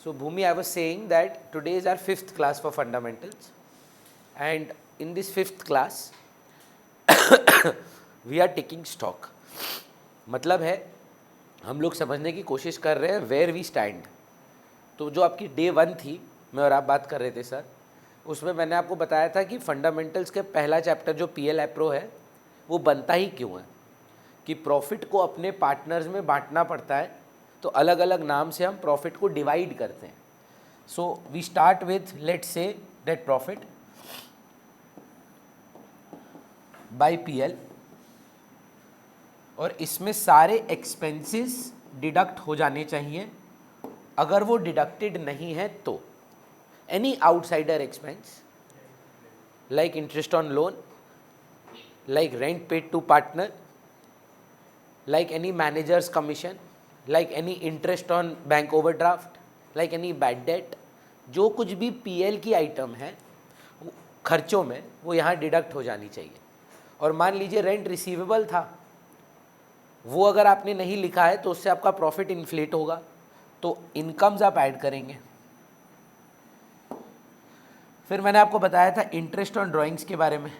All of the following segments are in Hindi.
So Bhumi, I was saying that today is our 5th class for fundamentals, and in this 5th class we are taking stock. मतलब है हम लोग समझने की कोशिश कर रहे हैं वेयर वी स्टैंड. तो जो आपकी डे 1 थी, मैं और आप बात कर रहे थे सर, उसमें मैंने आपको बताया था कि फंडामेंटल्स के पहला चैप्टर जो पीएल एप्रो है वो बनता ही क्यों है, कि प्रॉफिट को अपने पार्टनर्स में बांटना पड़ता है, तो अलग अलग नाम से हम प्रॉफिट को डिवाइड करते हैं. So we start with let's say net profit by PL, और इसमें सारे एक्सपेंसेस डिडक्ट हो जाने चाहिए. अगर वो डिडक्टेड नहीं है तो any outsider expense like interest on loan, like rent paid to partner, like any manager's commission, like any interest on bank overdraft, like any bad debt, जो कुछ भी पीएल की आइटम है खर्चों में वो यहाँ डिडक्ट हो जानी चाहिए. और मान लीजिए रेंट रिसीवेबल था, वो अगर आपने नहीं लिखा है तो उससे आपका प्रॉफिट इन्फ्लेट होगा, तो इनकम्स आप ऐड करेंगे. फिर मैंने आपको बताया था इंटरेस्ट ऑन ड्राइंग्स के बारे में.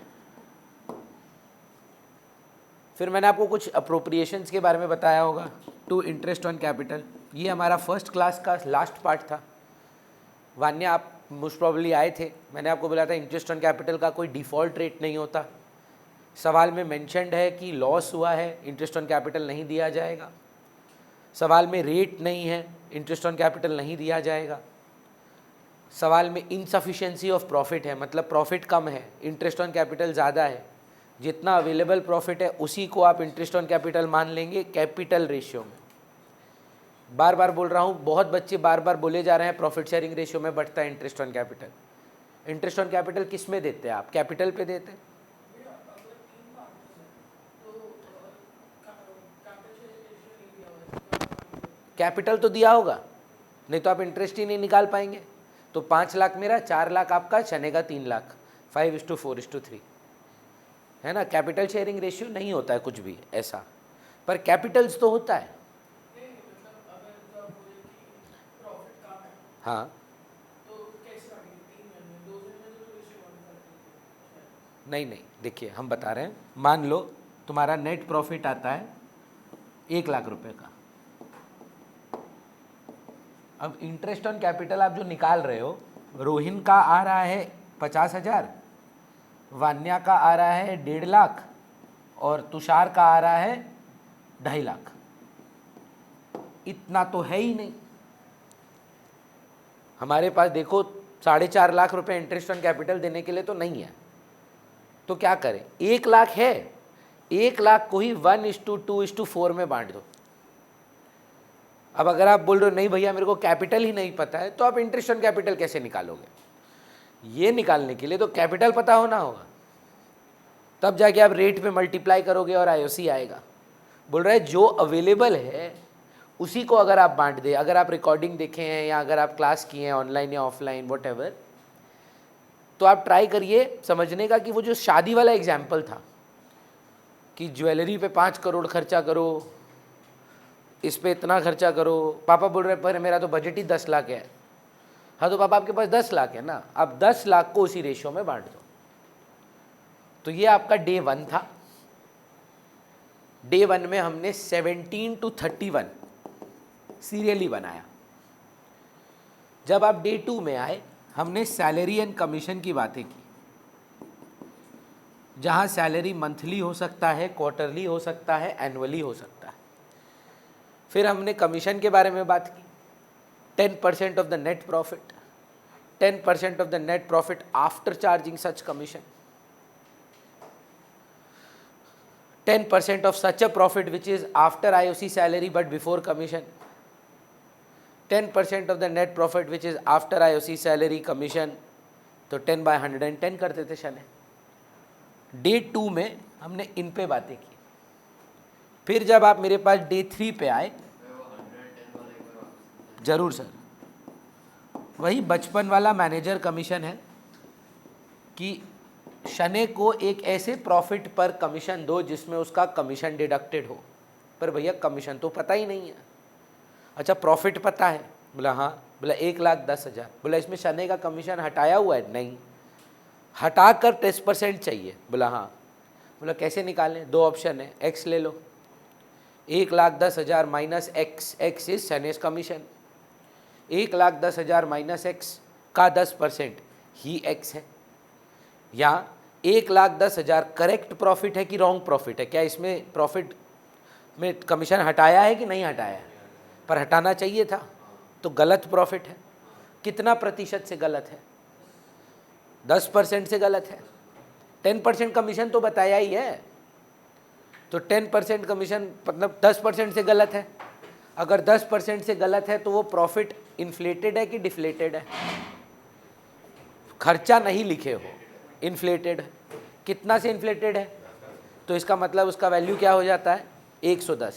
फिर मैंने आपको कुछ अप्रोप्रिएशंस के बारे में बताया होगा टू इंटरेस्ट ऑन कैपिटल. ये हमारा फर्स्ट क्लास का लास्ट पार्ट था. वान्या, आप मोस्ट प्रॉब्ली आए थे. मैंने आपको बोला था इंटरेस्ट ऑन कैपिटल का कोई डिफ़ॉल्ट रेट नहीं होता. सवाल में मेंशन्ड है कि लॉस हुआ है, इंटरेस्ट ऑन कैपिटल नहीं दिया जाएगा. सवाल में रेट नहीं है, इंटरेस्ट ऑन कैपिटल नहीं दिया जाएगा. सवाल में इनसफिशिएंसी ऑफ प्रॉफिट है, मतलब प्रॉफिट कम है, इंटरेस्ट ऑन कैपिटल ज़्यादा है. जितना अवेलेबल प्रॉफिट है उसी को आप इंटरेस्ट ऑन कैपिटल मान लेंगे कैपिटल रेशियो में. बार बार बोल रहा हूँ, बहुत बच्चे बार बार बोले जा रहे हैं प्रॉफिट शेयरिंग रेशियो में बढ़ता है interest on capital. Interest on capital किस में देते हैं आप? कैपिटल पे देते हैं. कैपिटल तो दिया होगा, नहीं तो आप इंटरेस्ट ही नहीं निकाल पाएंगे. तो 5 लाख मेरा, 4 लाख आपका, चने का 3 लाख, 5:4:3 है ना. कैपिटल शेयरिंग रेशियो नहीं होता है कुछ भी ऐसा, पर कैपिटल्स तो होता है. हाँ, नहीं, देखिए हम बता रहे हैं. मान लो तुम्हारा नेट प्रॉफिट आता है 1 लाख रुपए का. अब इंटरेस्ट ऑन कैपिटल आप जो निकाल रहे हो, रोहिन का आ रहा है 50,000, वान्या का आ रहा है 1.5 लाख, और तुषार का आ रहा है 2.5 लाख. इतना तो है ही नहीं. हमारे पास देखो 4.5 लाख रुपए इंटरेस्ट ऑन कैपिटल देने के लिए तो नहीं है. तो क्या करें? 1 लाख है, 1 लाख को ही 1:2:4 में बांट दो. अब अगर आप बोल रहे हो नहीं भैया मेरे को कैपिटल ही नहीं पता है, तो आप इंटरेस्ट ऑन कैपिटल कैसे निकालोगे? ये निकालने के लिए तो कैपिटल पता होना होगा, तब जाके आप रेट पे मल्टीप्लाई करोगे और आईओसी आएगा. बोल रहे हैं जो अवेलेबल है उसी को अगर आप बांट दे. अगर आप रिकॉर्डिंग देखे हैं या अगर आप क्लास किए हैं ऑनलाइन या ऑफलाइन व्हाटएवर, तो आप ट्राई करिए समझने का कि वो जो शादी वाला एग्जाम्पल था कि ज्वेलरी पे 5 करोड़ खर्चा करो, इस पे इतना खर्चा करो. पापा बोल रहे पर मेरा तो बजट ही 10 लाख है. हाँ तो पापा आपके पास 10 लाख है ना, आप 10 लाख को उसी रेशियो में बांट दो. तो ये आपका डे 1 था. डे 1 में हमने 17 to 31 सीरियली बनाया. जब आप डे 2 में आए, हमने सैलरी एंड कमीशन की बातें की, जहाँ सैलरी मंथली हो सकता है, क्वार्टरली हो सकता है, एनुअली हो सकता है. फिर हमने कमीशन के बारे में बात की. 10% of the net profit, 10% of the net profit after charging such commission, 10% of such a profit which is after IOC salary but before commission, 10% of the net profit which is after IOC salary commission. तो 10/110 करते थे शने. डे 2 में हमने इन पे बातें की. फिर जब आप मेरे पास डे 3 पे आए, जरूर सर, वही बचपन वाला मैनेजर कमीशन है कि शने को एक ऐसे प्रॉफिट पर कमीशन दो जिसमें उसका कमीशन डिडक्टेड हो. पर भैया कमीशन तो पता ही नहीं है. अच्छा प्रॉफिट पता है? बोला हाँ. बोला 1,10,000। बोला इसमें शने का कमीशन हटाया हुआ है? नहीं। हटा कर 10% चाहिए? बोला हाँ। बोला कैसे निकालें? दो ऑप्शन है, एक्स ले लो, 1,10,000 minus X, X is Shane's commission, 1,10,000 minus X का 10% ही एक्स है। या 1,10,000 करेक्ट प्रॉफिट है कि रॉन्ग प्रॉफिट है? क्या इसमें प्रॉफिट में कमीशन हटाया है कि नहीं हटाया है? पर हटाना चाहिए था, तो गलत प्रॉफिट है। कितना प्रतिशत से गलत है? 10% से गलत है। 10% कमीशन तो बताया ही है, तो 10% कमीशन मतलब 10% से गलत है। अगर 10% से गलत है तो वो प्रॉफिट इन्फ्लेटेड है कि डिफ्लेटेड है? खर्चा नहीं लिखे हो, इन्फ्लेटेड है। कितना से इन्फ्लेटेड है? तो इसका मतलब उसका वैल्यू क्या हो जाता है? 110।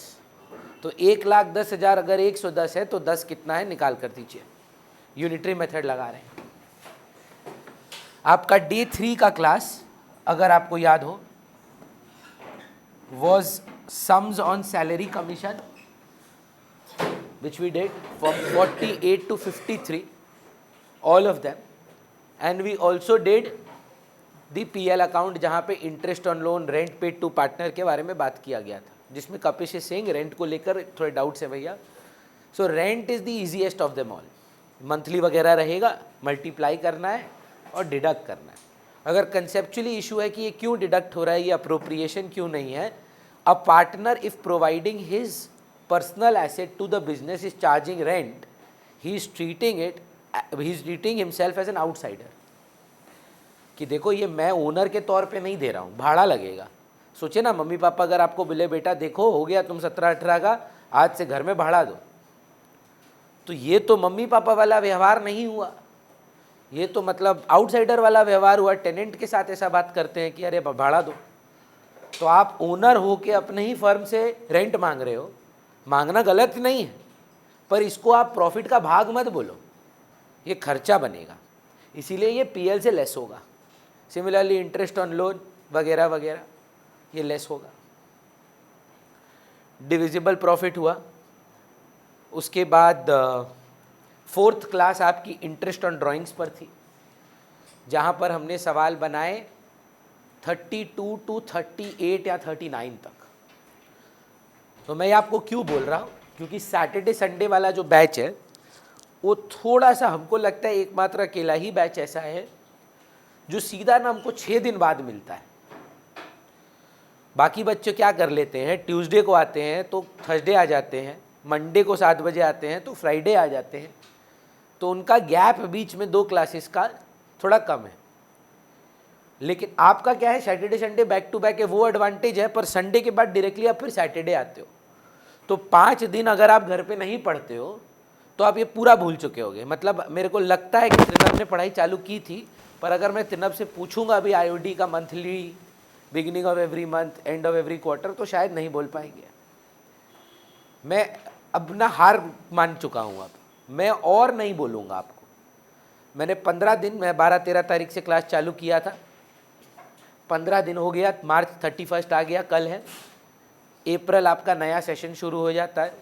तो 1,10,000 अगर 110 है तो 10 कितना है निकाल कर दीजिए। यूनिटरी मेथड लगा रहे हैं। आपका डे 3 का क्लास अगर आपको याद हो was sums on salary commission which we did from 48 to 53, all of them, and we also did the PL account जहाँ पे interest on loan, rent paid to partner के बारे में बात किया गया था, जिसमें कपिश सिंह रेंट को लेकर थोड़े डाउट्स है भैया। So rent is the easiest of them all. Monthly वगैरह रहेगा, मल्टीप्लाई करना है और डिडक्ट करना है। अगर कंसेप्चुअली इशू है कि ये क्यों डिडक्ट हो रहा है, ये अप्रोप्रिएशन क्यों नहीं है, a partner if providing his personal asset to the business is charging rent, he is treating himself as an outsider. कि देखो ये मैं ओनर के तौर पे नहीं दे रहा हूँ, भाड़ा लगेगा। सोचे ना मम्मी पापा अगर आपको बोले बेटा देखो हो गया तुम 17-18 का, आज से घर में भाड़ा दो, तो ये तो मम्मी पापा वाला व्यवहार नहीं हुआ, ये तो मतलब आउटसाइडर वाला व्यवहार हुआ। टेनेंट के साथ ऐसा बात करते हैं कि अरे भाड़ा दो, तो आप ओनर हो के अपने ही फर्म से रेंट मांग रहे हो। मांगना गलत नहीं है, पर इसको आप प्रॉफिट का भाग मत बोलो, ये खर्चा बनेगा, इसीलिए ये पीएल से लेस होगा। सिमिलरली इंटरेस्ट ऑन लोन वगैरह वगैरह ये लेस होगा। डिविजिबल प्रॉफिट हुआ। उसके बाद 4th क्लास आपकी इंटरेस्ट ऑन ड्राइंग्स पर थी, जहाँ पर हमने सवाल बनाए 32 टू 38 या 39 तक। तो मैं आपको क्यों बोल रहा हूँ, क्योंकि सैटरडे संडे वाला जो बैच है वो थोड़ा सा हमको लगता है एकमात्र अकेला ही बैच ऐसा है जो सीधा ना हमको 6 दिन बाद मिलता है। बाकी बच्चे क्या कर लेते हैं, ट्यूसडे को आते हैं तो थर्सडे आ जाते हैं, मंडे को 7 बजे आते हैं तो फ्राइडे आ जाते हैं, तो उनका गैप बीच में 2 क्लासेस का थोड़ा कम है। लेकिन आपका क्या है, Saturday Sunday back to back है, वो एडवांटेज है। पर संडे के बाद डायरेक्टली आप फिर सैटरडे आते हो, तो 5 दिन अगर आप घर पे नहीं पढ़ते हो तो आप ये पूरा भूल चुके होगे। मतलब मेरे को लगता है कि त्रिनब ने पढ़ाई चालू की थी, पर अगर मैं त्रिनब से पूछूंगा अभी आईओडी का monthly, beginning of every month, end of every quarter, तो शायद नहीं बोल पाएंगे। मैं अब ना हार मान चुका हूँ, अब मैं और नहीं बोलूँगा आपको। मैंने 15 दिन, मैं 12-13 तारीख से क्लास चालू किया था, 15 दिन हो गया, मार्च 31 आ गया, कल है, अप्रैल आपका नया सेशन शुरू हो जाता है।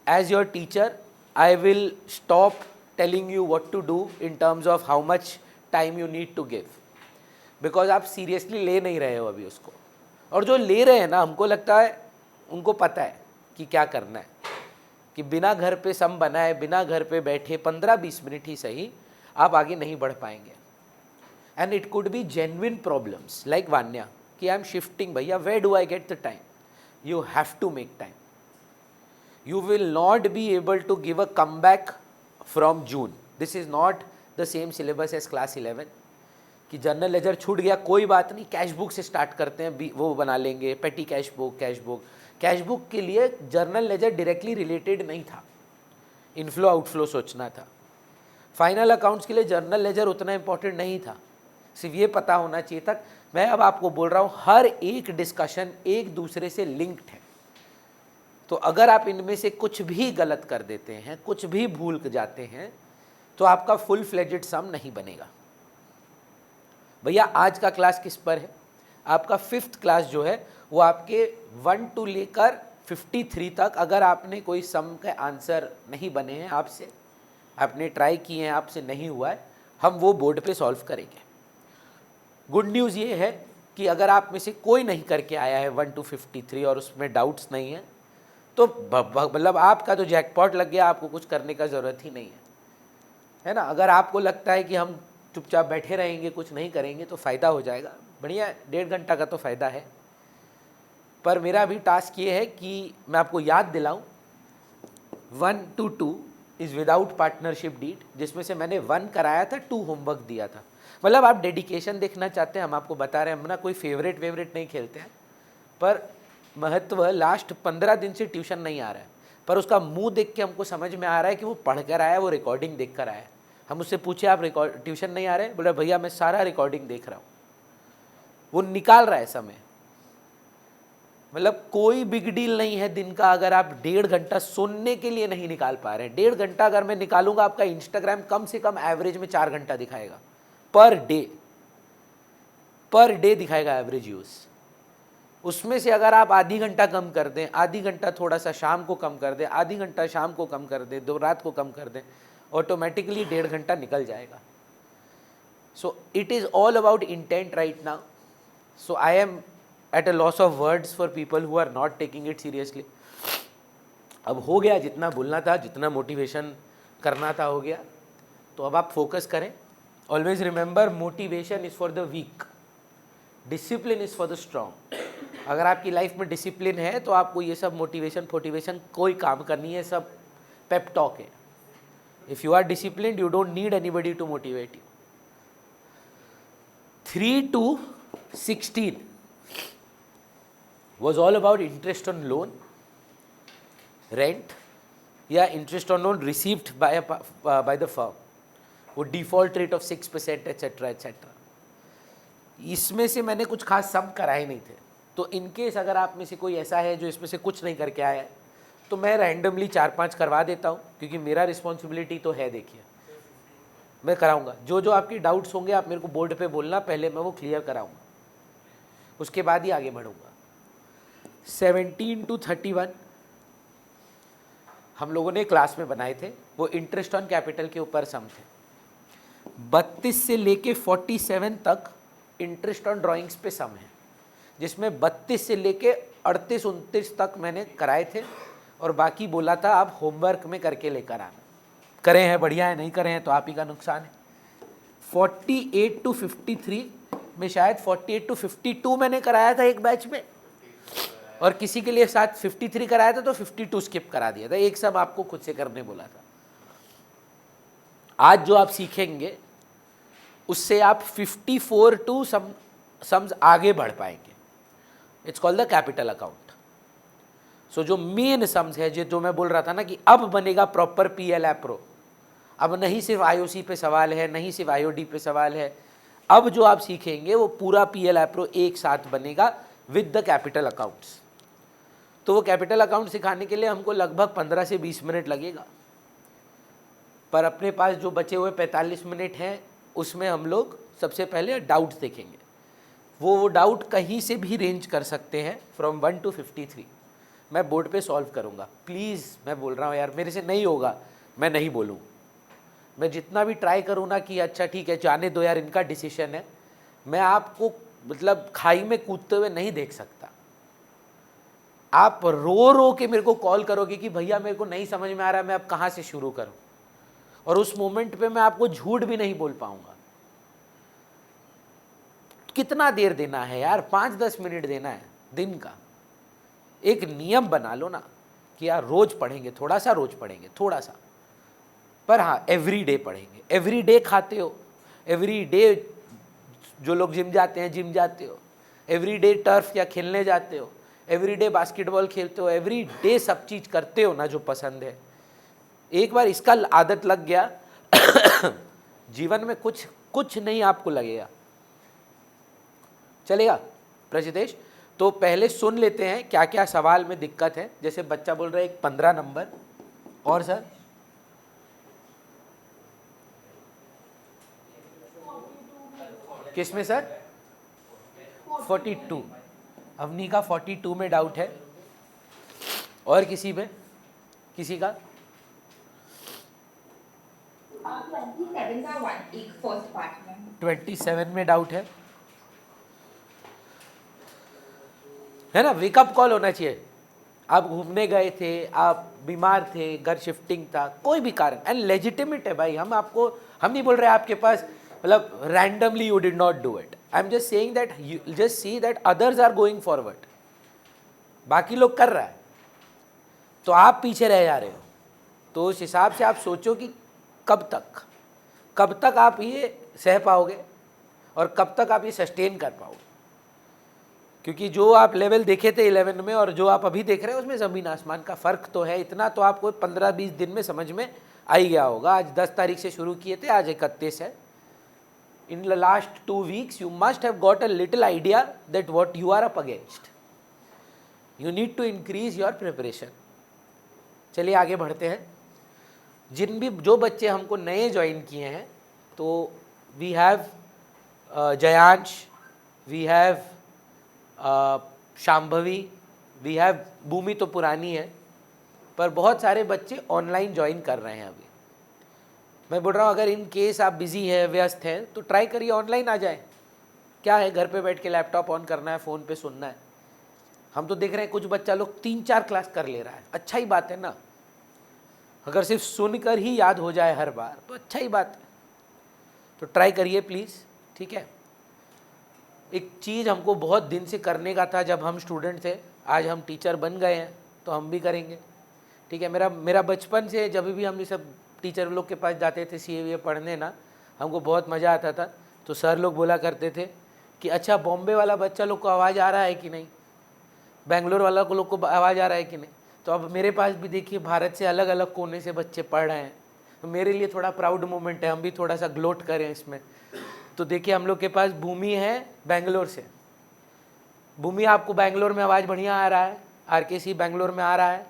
As your teacher I will stop telling you what to do in terms of how much time you need to give, because आप सीरियसली ले नहीं रहे हो अभी उसको। और जो ले रहे हैं ना, हमको लगता है उनको पता है कि क्या करना है, कि बिना घर पे सम बनाए, बिना घर पे बैठे 15-20 मिनट ही सही, आप आगे नहीं बढ़ पाएंगे। And it could be genuine problems like Vanya कि आई एम शिफ्टिंग, भैया where do I get the time? You have to make time. You will not be able to give a come back from June. This is not the same syllabus as class 11 कि जर्नल लेजर छूट गया कोई बात नहीं, कैश बुक से स्टार्ट करते हैं, वो बना लेंगे, पेटी cash book, cash book. Cash book के लिए जर्नल लेजर डायरेक्टली रिलेटेड नहीं था, इनफ्लो आउटफ्लो सोचना था। फाइनल अकाउंट्स के लिए जर्नल लेजर उतना इंपॉर्टेंट नहीं था, सिर्फ ये पता होना चाहिए था। मैं अब आपको बोल रहा हूँ हर एक डिस्कशन एक दूसरे से लिंक्ड है, तो अगर आप इनमें से कुछ भी गलत कर देते हैं, कुछ भी भूल जाते हैं, तो आपका फुल फ्लेजेड सम नहीं बनेगा। भैया आज का क्लास किस पर है? आपका 5th क्लास जो है वो आपके 1 to लेकर 53 तक, अगर आपने कोई सम के आंसर नहीं बने हैं आपसे, आपने ट्राई किए हैं, आपसे नहीं हुआ है, हम वो बोर्ड पे सॉल्व करेंगे। गुड न्यूज़ ये है कि अगर आप में से कोई नहीं करके आया है 1 to 53 और उसमें डाउट्स नहीं है, तो मतलब आपका तो जैकपॉट लग गया, आपको कुछ करने का ज़रूरत ही नहीं है ना। अगर आपको लगता है कि हम चुपचाप बैठे रहेंगे, कुछ नहीं करेंगे, तो फ़ायदा हो जाएगा, बढ़िया, 1.5 घंटा का तो फ़ायदा है। पर मेरा भी टास्क ये है कि मैं आपको याद दिलाऊं 1 to 2 is without partnership deed, जिसमें से मैंने 1 कराया था, 2 होमवर्क दिया था। मतलब आप डेडिकेशन देखना चाहते हैं, हम आपको बता रहे हैं, हम ना कोई फेवरेट नहीं खेलते हैं, पर महत्व लास्ट 15 दिन से ट्यूशन नहीं आ रहा है, पर उसका मुंह देख के हमको समझ में आ रहा है कि वो पढ़ कर आया है, वो रिकॉर्डिंग देख कर आया है। हम उससे पूछे आप ट्यूशन नहीं आ रहे, बोला भैया मैं सारा रिकॉर्डिंग देख रहा हूँ। वो निकाल रहा है समय, मतलब कोई बिग डील नहीं है दिन का अगर आप 1.5 घंटा सुनने के लिए नहीं निकाल पा रहे हैं। 1.5 घंटा अगर मैं निकालूंगा, आपका इंस्टाग्राम कम से कम एवरेज में 4 घंटा दिखाएगा पर डे दिखाएगा एवरेज यूज़। उसमें से अगर आप आधी घंटा कम कर दें, आधी घंटा थोड़ा सा शाम को कम कर दें, आधी घंटा शाम को कम कर दें, 2 रात को कम कर दें, ऑटोमेटिकली 1.5 घंटा निकल जाएगा। So it is all about intent right now. So I am at a loss of words for people who are not taking it seriously। अब हो गया, जितना बोलना था, जितना मोटिवेशन करना था हो गया, तो अब आप फोकस करें। Always remember, motivation is for the weak, discipline is for the strong. अगर आपकी लाइफ में डिसिप्लिन है तो आपको ये सब मोटिवेशन कोई काम करनी है, सब पेप टॉक है। If you are discipline you don't need anybody to motivate you. 3 to 16 was all about interest on loan, rent या interest on loan received by the firm, वो default rate of 6% etc। इसमें से मैंने कुछ खास सम कराए नहीं थे, तो इनकेस अगर आप में से कोई ऐसा है जो इसमें से कुछ नहीं करके आया है, तो मैं रैंडमली 4-5 करवा देता हूँ, क्योंकि मेरा रिस्पॉन्सिबिलिटी तो है। देखिए मैं कराऊंगा, जो आपकी डाउट्स होंगे आप मेरे को बोर्ड पे बोलना, पहले मैं वो क्लियर कराऊंगा, उसके बाद ही आगे बढ़ूंगा। 17 to 31 हम लोगों ने क्लास में बनाए थे, वो इंटरेस्ट ऑन कैपिटल के ऊपर सम थे। 32 से लेके 47 तक इंटरेस्ट ऑन ड्राइंग्स पे सम है, जिसमें 32 से लेके 38-29 तक मैंने कराए थे, और बाकी बोला था आप होमवर्क में करके लेकर आना। करे हैं बढ़िया है, नहीं करे हैं तो आप ही का नुकसान है। 48 to 53 में शायद 48 to 52 मैंने कराया था एक बैच में, और किसी के लिए साथ 53 कराया था तो 52 स्किप करा दिया था। एक सब आपको खुद से करने बोला था। आज जो आप सीखेंगे उससे आप 54 टू सम्स आगे बढ़ पाएंगे। It's called the capital account. So जो मेन सम्स है, जो मैं बोल रहा था ना कि अब बनेगा प्रॉपर पीएल एप्रो, अब नहीं सिर्फ आईओसी पे सवाल है, नहीं सिर्फ आईओडी पे सवाल है, अब जो आप सीखेंगे वो पूरा पीएल एप्रो एक साथ बनेगा विद द कैपिटल अकाउंट्स। तो वो कैपिटल अकाउंट सिखाने के लिए हमको लगभग 15 से 20 मिनट लगेगा, पर अपने पास जो बचे हुए 45 मिनट हैं उसमें हम लोग सबसे पहले डाउट्स देखेंगे। वो डाउट कहीं से भी रेंज कर सकते हैं, फ्रॉम 1 to 53 मैं बोर्ड पे सॉल्व करूँगा। प्लीज़ मैं बोल रहा हूँ यार, मेरे से नहीं होगा, मैं नहीं बोलूँ। मैं जितना भी ट्राई करूँ ना कि अच्छा ठीक है जाने दो यार, इनका डिसीजन है, मैं आपको मतलब खाई में कूदते हुए नहीं देख सकता। आप रो रो के मेरे को कॉल करोगे कि भैया मेरे को नहीं समझ में आ रहा, मैं अब कहाँ से शुरू करूँ, और उस मोमेंट पे मैं आपको झूठ भी नहीं बोल पाऊँगा। कितना देर देना है यार, 5-10 मिनट देना है दिन का। एक नियम बना लो ना कि यार रोज पढ़ेंगे, थोड़ा सा रोज पढ़ेंगे, थोड़ा सा, पर हाँ एवरी डे पढ़ेंगे। एवरी डे खाते हो, एवरी डे जो लोग जिम जाते हैं जिम जाते हो, एवरी डे टर्फ या खेलने जाते हो, एवरी डे बास्केटबॉल खेलते हो, एवरी डे सब चीज़ करते हो ना जो पसंद है। एक बार इसका आदत लग गया जीवन में कुछ नहीं आपको लगेगा, चलेगा प्रजितेश। तो पहले सुन लेते हैं क्या क्या सवाल में दिक्कत है। जैसे बच्चा बोल रहा है एक 15 नंबर, और सर किस में सर? 42। अवनी का 42 में डाउट है, और किसी में, किसी का? 27 का वन एक फर्स्ट पार्ट में 27 में डाउट है ना? वेकअप कॉल होना चाहिए। आप घूमने गए थे, आप बीमार थे, घर शिफ्टिंग था, कोई भी कारण, एंड लेजिटिमेट है भाई। हम नहीं बोल रहे आपके पास मतलब randomly you did not do it. I am just saying that you just see that others are going forward, बाकी लोग कर रहा है तो आप पीछे रह जा रहे हो। तो उस हिसाब से आप सोचो कि कब तक आप ये सह पाओगे और कब तक आप ये सस्टेन कर पाओगे। क्योंकि जो आप लेवल देखे थे 11 में और जो आप अभी देख रहे हैं उसमें ज़मीन आसमान का फ़र्क तो है। इतना तो आपको 15-20 दिन में समझ में आ ही गया होगा। आज 10 तारीख से शुरू किए थे, आज 31 है। In the last 2 weeks you must have got a little idea that what you are up against. You need to increase your preparation. चलिए आगे बढ़ते हैं। जो बच्चे हमको नए ज्वाइन किए हैं, तो we have Jayansh, we have Shambhavi, we have Bhoomi तो पुरानी है, पर बहुत सारे बच्चे ऑनलाइन ज्वाइन कर रहे हैं अभी। मैं बोल रहा हूँ अगर इन केस आप बिज़ी है, व्यस्त हैं, तो ट्राई करिए ऑनलाइन आ जाए। क्या है, घर पे बैठ के लैपटॉप ऑन करना है, फ़ोन पे सुनना है। हम तो देख रहे हैं कुछ बच्चा लोग 3-4 क्लास कर ले रहा है, अच्छा ही बात है ना। अगर सिर्फ सुनकर ही याद हो जाए हर बार तो अच्छा ही बात है। तो ट्राई करिए प्लीज़, ठीक है। एक चीज़ हमको बहुत दिन से करने का था जब हम स्टूडेंट थे, आज हम टीचर बन गए हैं तो हम भी करेंगे, ठीक है। मेरा बचपन से जब भी हम ये सब टीचर लोग के पास जाते थे CA पढ़ने ना, हमको बहुत मज़ा आता था। तो सर लोग बोला करते थे कि अच्छा बॉम्बे वाला बच्चा लोग को आवाज़ आ रहा है कि नहीं, बेंगलोर वाला को लोग को आवाज़ आ रहा है कि नहीं। तो अब मेरे पास भी देखिए भारत से अलग अलग कोने से बच्चे पढ़ रहे हैं, तो मेरे लिए थोड़ा प्राउड मोमेंट है, हम भी थोड़ा सा ग्लोट करें इसमें। तो देखिए हम लोग के पास भूमि है बेंगलोर से। भूमि, आपको बेंगलोर में आवाज़ बढ़िया आ रहा है, RKC बेंगलोर में आ रहा है।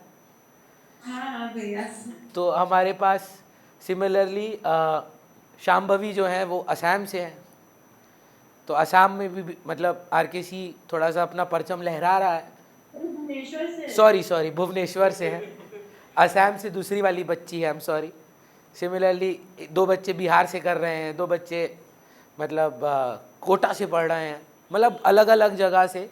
हाँ भैया। तो हमारे पास सिमिलरली शांभवी जो है वो असम से है, तो असम में भी मतलब RKC थोड़ा सा अपना परचम लहरा रहा है। भुवनेश्वर से। सॉरी भुवनेश्वर से है। असम से दूसरी वाली बच्ची है, आई एम सॉरी। सिमिलरली 2 बच्चे बिहार से कर रहे हैं, 2 बच्चे मतलब कोटा से पढ़ रहे हैं। मतलब अलग अलग जगह से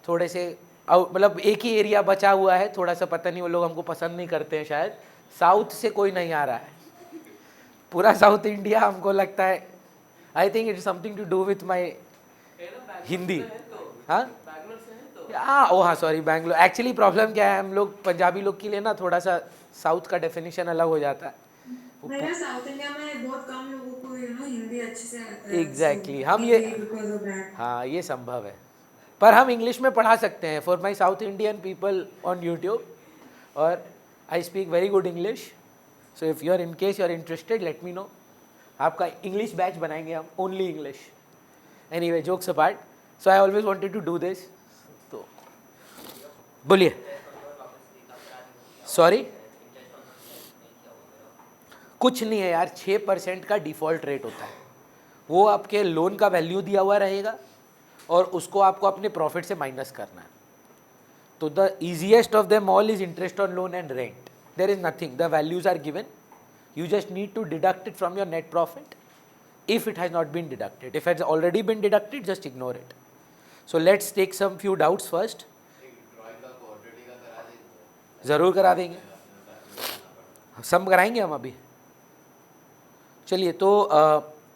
थोड़े से मतलब एक ही एरिया बचा हुआ है थोड़ा सा, पता नहीं वो लोग हमको पसंद नहीं करते हैं शायद। साउथ से कोई नहीं आ रहा है, पूरा साउथ इंडिया हमको लगता है। I think it's something to do with my Hindi. हाँ ओ हाँ सॉरी बैंगलोर। एक्चुअली प्रॉब्लम क्या है, हम लोग पंजाबी लोग के लिए ना थोड़ा सा साउथ का डेफिनेशन अलग हो जाता है। भैया साउथ इंडिया में बहुत कम लोगों को हिंदी अच्छे से आता है। एग्जैक्टली So, हम ये, maybe because of that. हाँ ये संभव है, पर हम इंग्लिश में पढ़ा सकते हैं for my south Indian people on YouTube, और I speak very good English. So if you are in case you are interested let me know. आपका इंग्लिश बैच बनाएंगे हम, only English. Anyway jokes apart, so I always wanted to do this. तो बोलिए। सॉरी, कुछ नहीं है यार, 6% का डिफ़ॉल्ट रेट होता है। वो आपके लोन का वैल्यू दिया हुआ रहेगा और उसको आपको अपने प्रॉफिट से माइनस करना है। तो the easiest of them all is interest on loan and rent. There is nothing, the values are given, you just need to deduct it from your net profit if it has not been deducted. If it has already been deducted, just ignore it. So let's take some few doubts first. ज़रूर करा देंगे, सब कराएंगे हम अभी। चलिए तो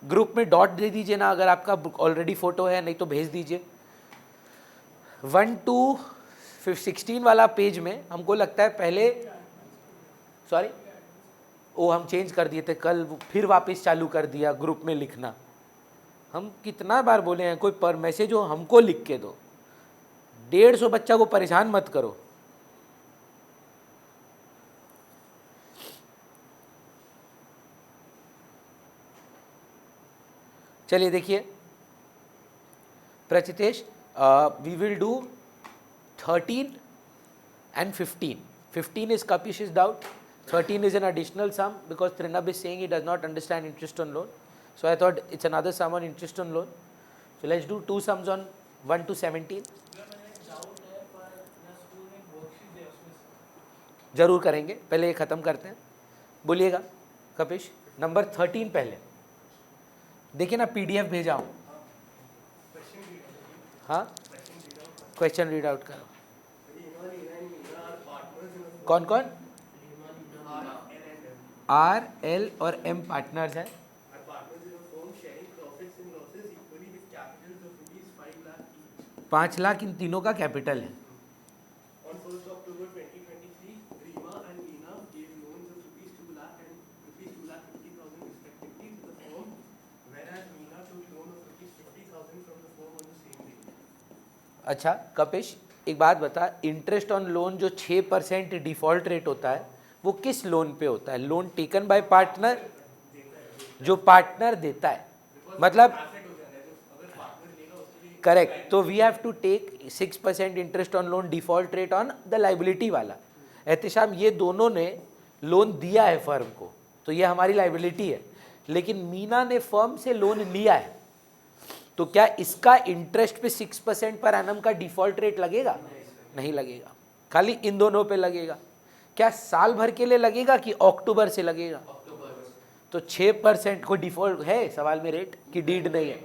ग्रुप में डॉट दे दीजिए ना अगर आपका ऑलरेडी फ़ोटो है, नहीं तो भेज दीजिए। 1 to 16 वाला पेज में हमको लगता है पहले, सॉरी वो हम चेंज कर दिए थे कल, फिर वापस चालू कर दिया ग्रुप में लिखना। हम कितना बार बोले हैं कोई पर मैसेज हो हमको लिख के दो, 150 बच्चा को परेशान मत करो। चलिए देखिए प्रचितेश, we will do 13 and 15. 15 is Kapish's doubt. 13 is an additional sum because Trinab is saying he does not understand interest on loan. So I thought it's another sum on interest on loan. So let's do 2 sums on 1 to 17. ज़रूर करेंगे, पहले ये ख़त्म करते हैं। बोलिएगा कपिश, नंबर 13 पहले देखिए ना, PDF भेजा हूँ। हाँ, क्वेश्चन रीड आउट करो। कौन कौन? R, L और M पार्टनर्स हैं। 5 लाख इन तीनों का कैपिटल है। On 1st October 2023, Rima and Meena gave loans of rupees 2 lakh and rupees 2,50,000 respectively to the firm, whereas Meena took loan of rupees 50,000 from the firm on the same day. अच्छा कपिश, एक बात बता, इंटरेस्ट ऑन लोन जो 6% डिफॉल्ट रेट होता है वो किस लोन पे होता है? लोन टेकन बाय पार्टनर, जो पार्टनर देता है, मतलब करेक्ट। तो we have to take 6% interest on loan default rate on the liability वाला। एहतिशाम, ये दोनों ने लोन दिया है फर्म को, तो ये हमारी लाइबिलिटी है, लेकिन मीना ने फर्म से लोन लिया है, तो क्या इसका इंटरेस्ट पे 6% पर एनम का डिफॉल्ट रेट लगेगा? नहीं लगेगा, खाली इन दोनों पे लगेगा। क्या साल भर के लिए लगेगा कि अक्टूबर से लगेगा? तो 6% को डिफॉल्ट है सवाल में रेट कि डीड नहीं है,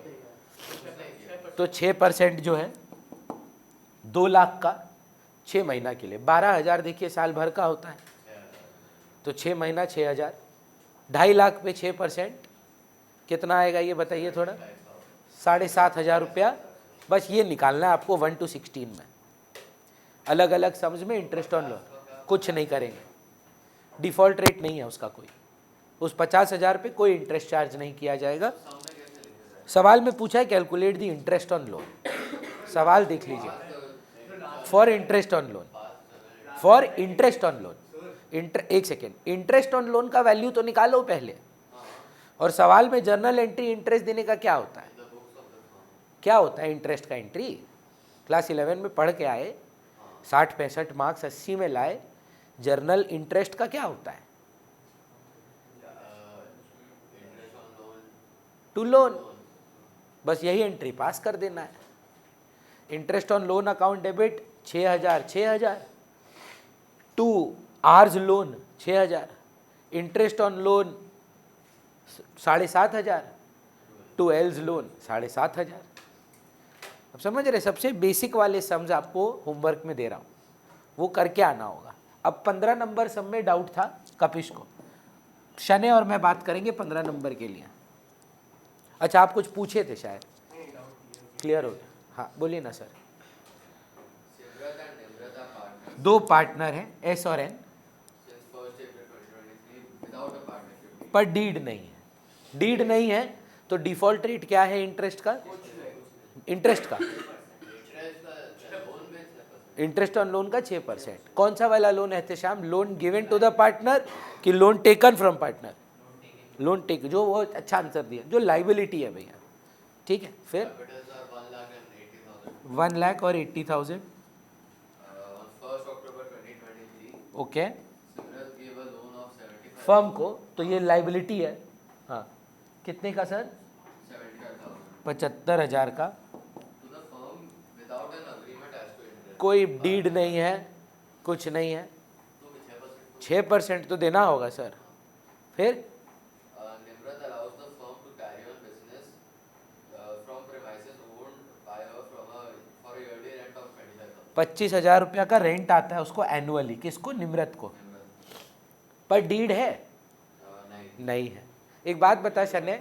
तो 6% जो है 2 लाख का 6 महीना के लिए 12,000, देखिए साल भर का होता है, तो 6 महीना 6,000, 2.5 लाख पे 6% कितना आएगा ये बताइए थोड़ा? 7,500 रुपया। बस ये निकालना है आपको 1 to 16 में, अलग अलग सम्स में इंटरेस्ट ऑन लोन। कुछ नहीं करेंगे, डिफॉल्ट रेट नहीं है उसका कोई, उस 50,000 पे कोई इंटरेस्ट चार्ज नहीं किया जाएगा। सवाल में पूछा है calculate the interest on loan, सवाल देख लीजिए। For interest on loan, for interest on loan, एक सेकेंड, इंटरेस्ट ऑन लोन का वैल्यू तो निकालो पहले, और सवाल में जर्नल एंट्री इंटरेस्ट देने का क्या होता है? क्या होता है इंटरेस्ट का एंट्री? क्लास 11 में पढ़ के आए, 60-65 मार्क्स 80 में लाए। जर्नल इंटरेस्ट का क्या होता है? टू लोन, बस यही एंट्री पास कर देना है। Interest on loan account debit 6,000 to R's loan 6,000, interest on loan 7,500 to L's loan 7,500। अब समझ रहे, सबसे बेसिक वाले सम्स आपको होमवर्क में दे रहा हूँ, वो करके आना होगा। अब 15 नंबर सम में डाउट था कपिश को, शने और मैं बात करेंगे 15 नंबर के लिए। अच्छा आप कुछ पूछे थे शायद, क्लियर हो गया? हाँ बोलिए ना सर। दो पार्टनर हैं एस और एन, पर डीड नहीं है। डीड नहीं है तो डिफॉल्ट रेट क्या है इंटरेस्ट का? इंटरेस्ट का, इंटरेस्ट ऑन लोन का 6%। कौन सा वाला लोन है Ehtisham? Loan given to the partner कि loan taken from partner? Loan take, जो वो अच्छा आंसर दिया, जो लाइबिलिटी है भैया, ठीक है। फिर 1,80,000 और 80,000, ओके, फर्म को, तो ये लाइबिलिटी है। हाँ कितने का सर? 75,000 का। कोई डीड नहीं है, कुछ नहीं है, 6% तो देना होगा सर। फिर 25,000 रुपया का रेंट आता है उसको एनुअली, किसको? निम्रत को। पर डीड है? नहीं है। एक बात बता शने,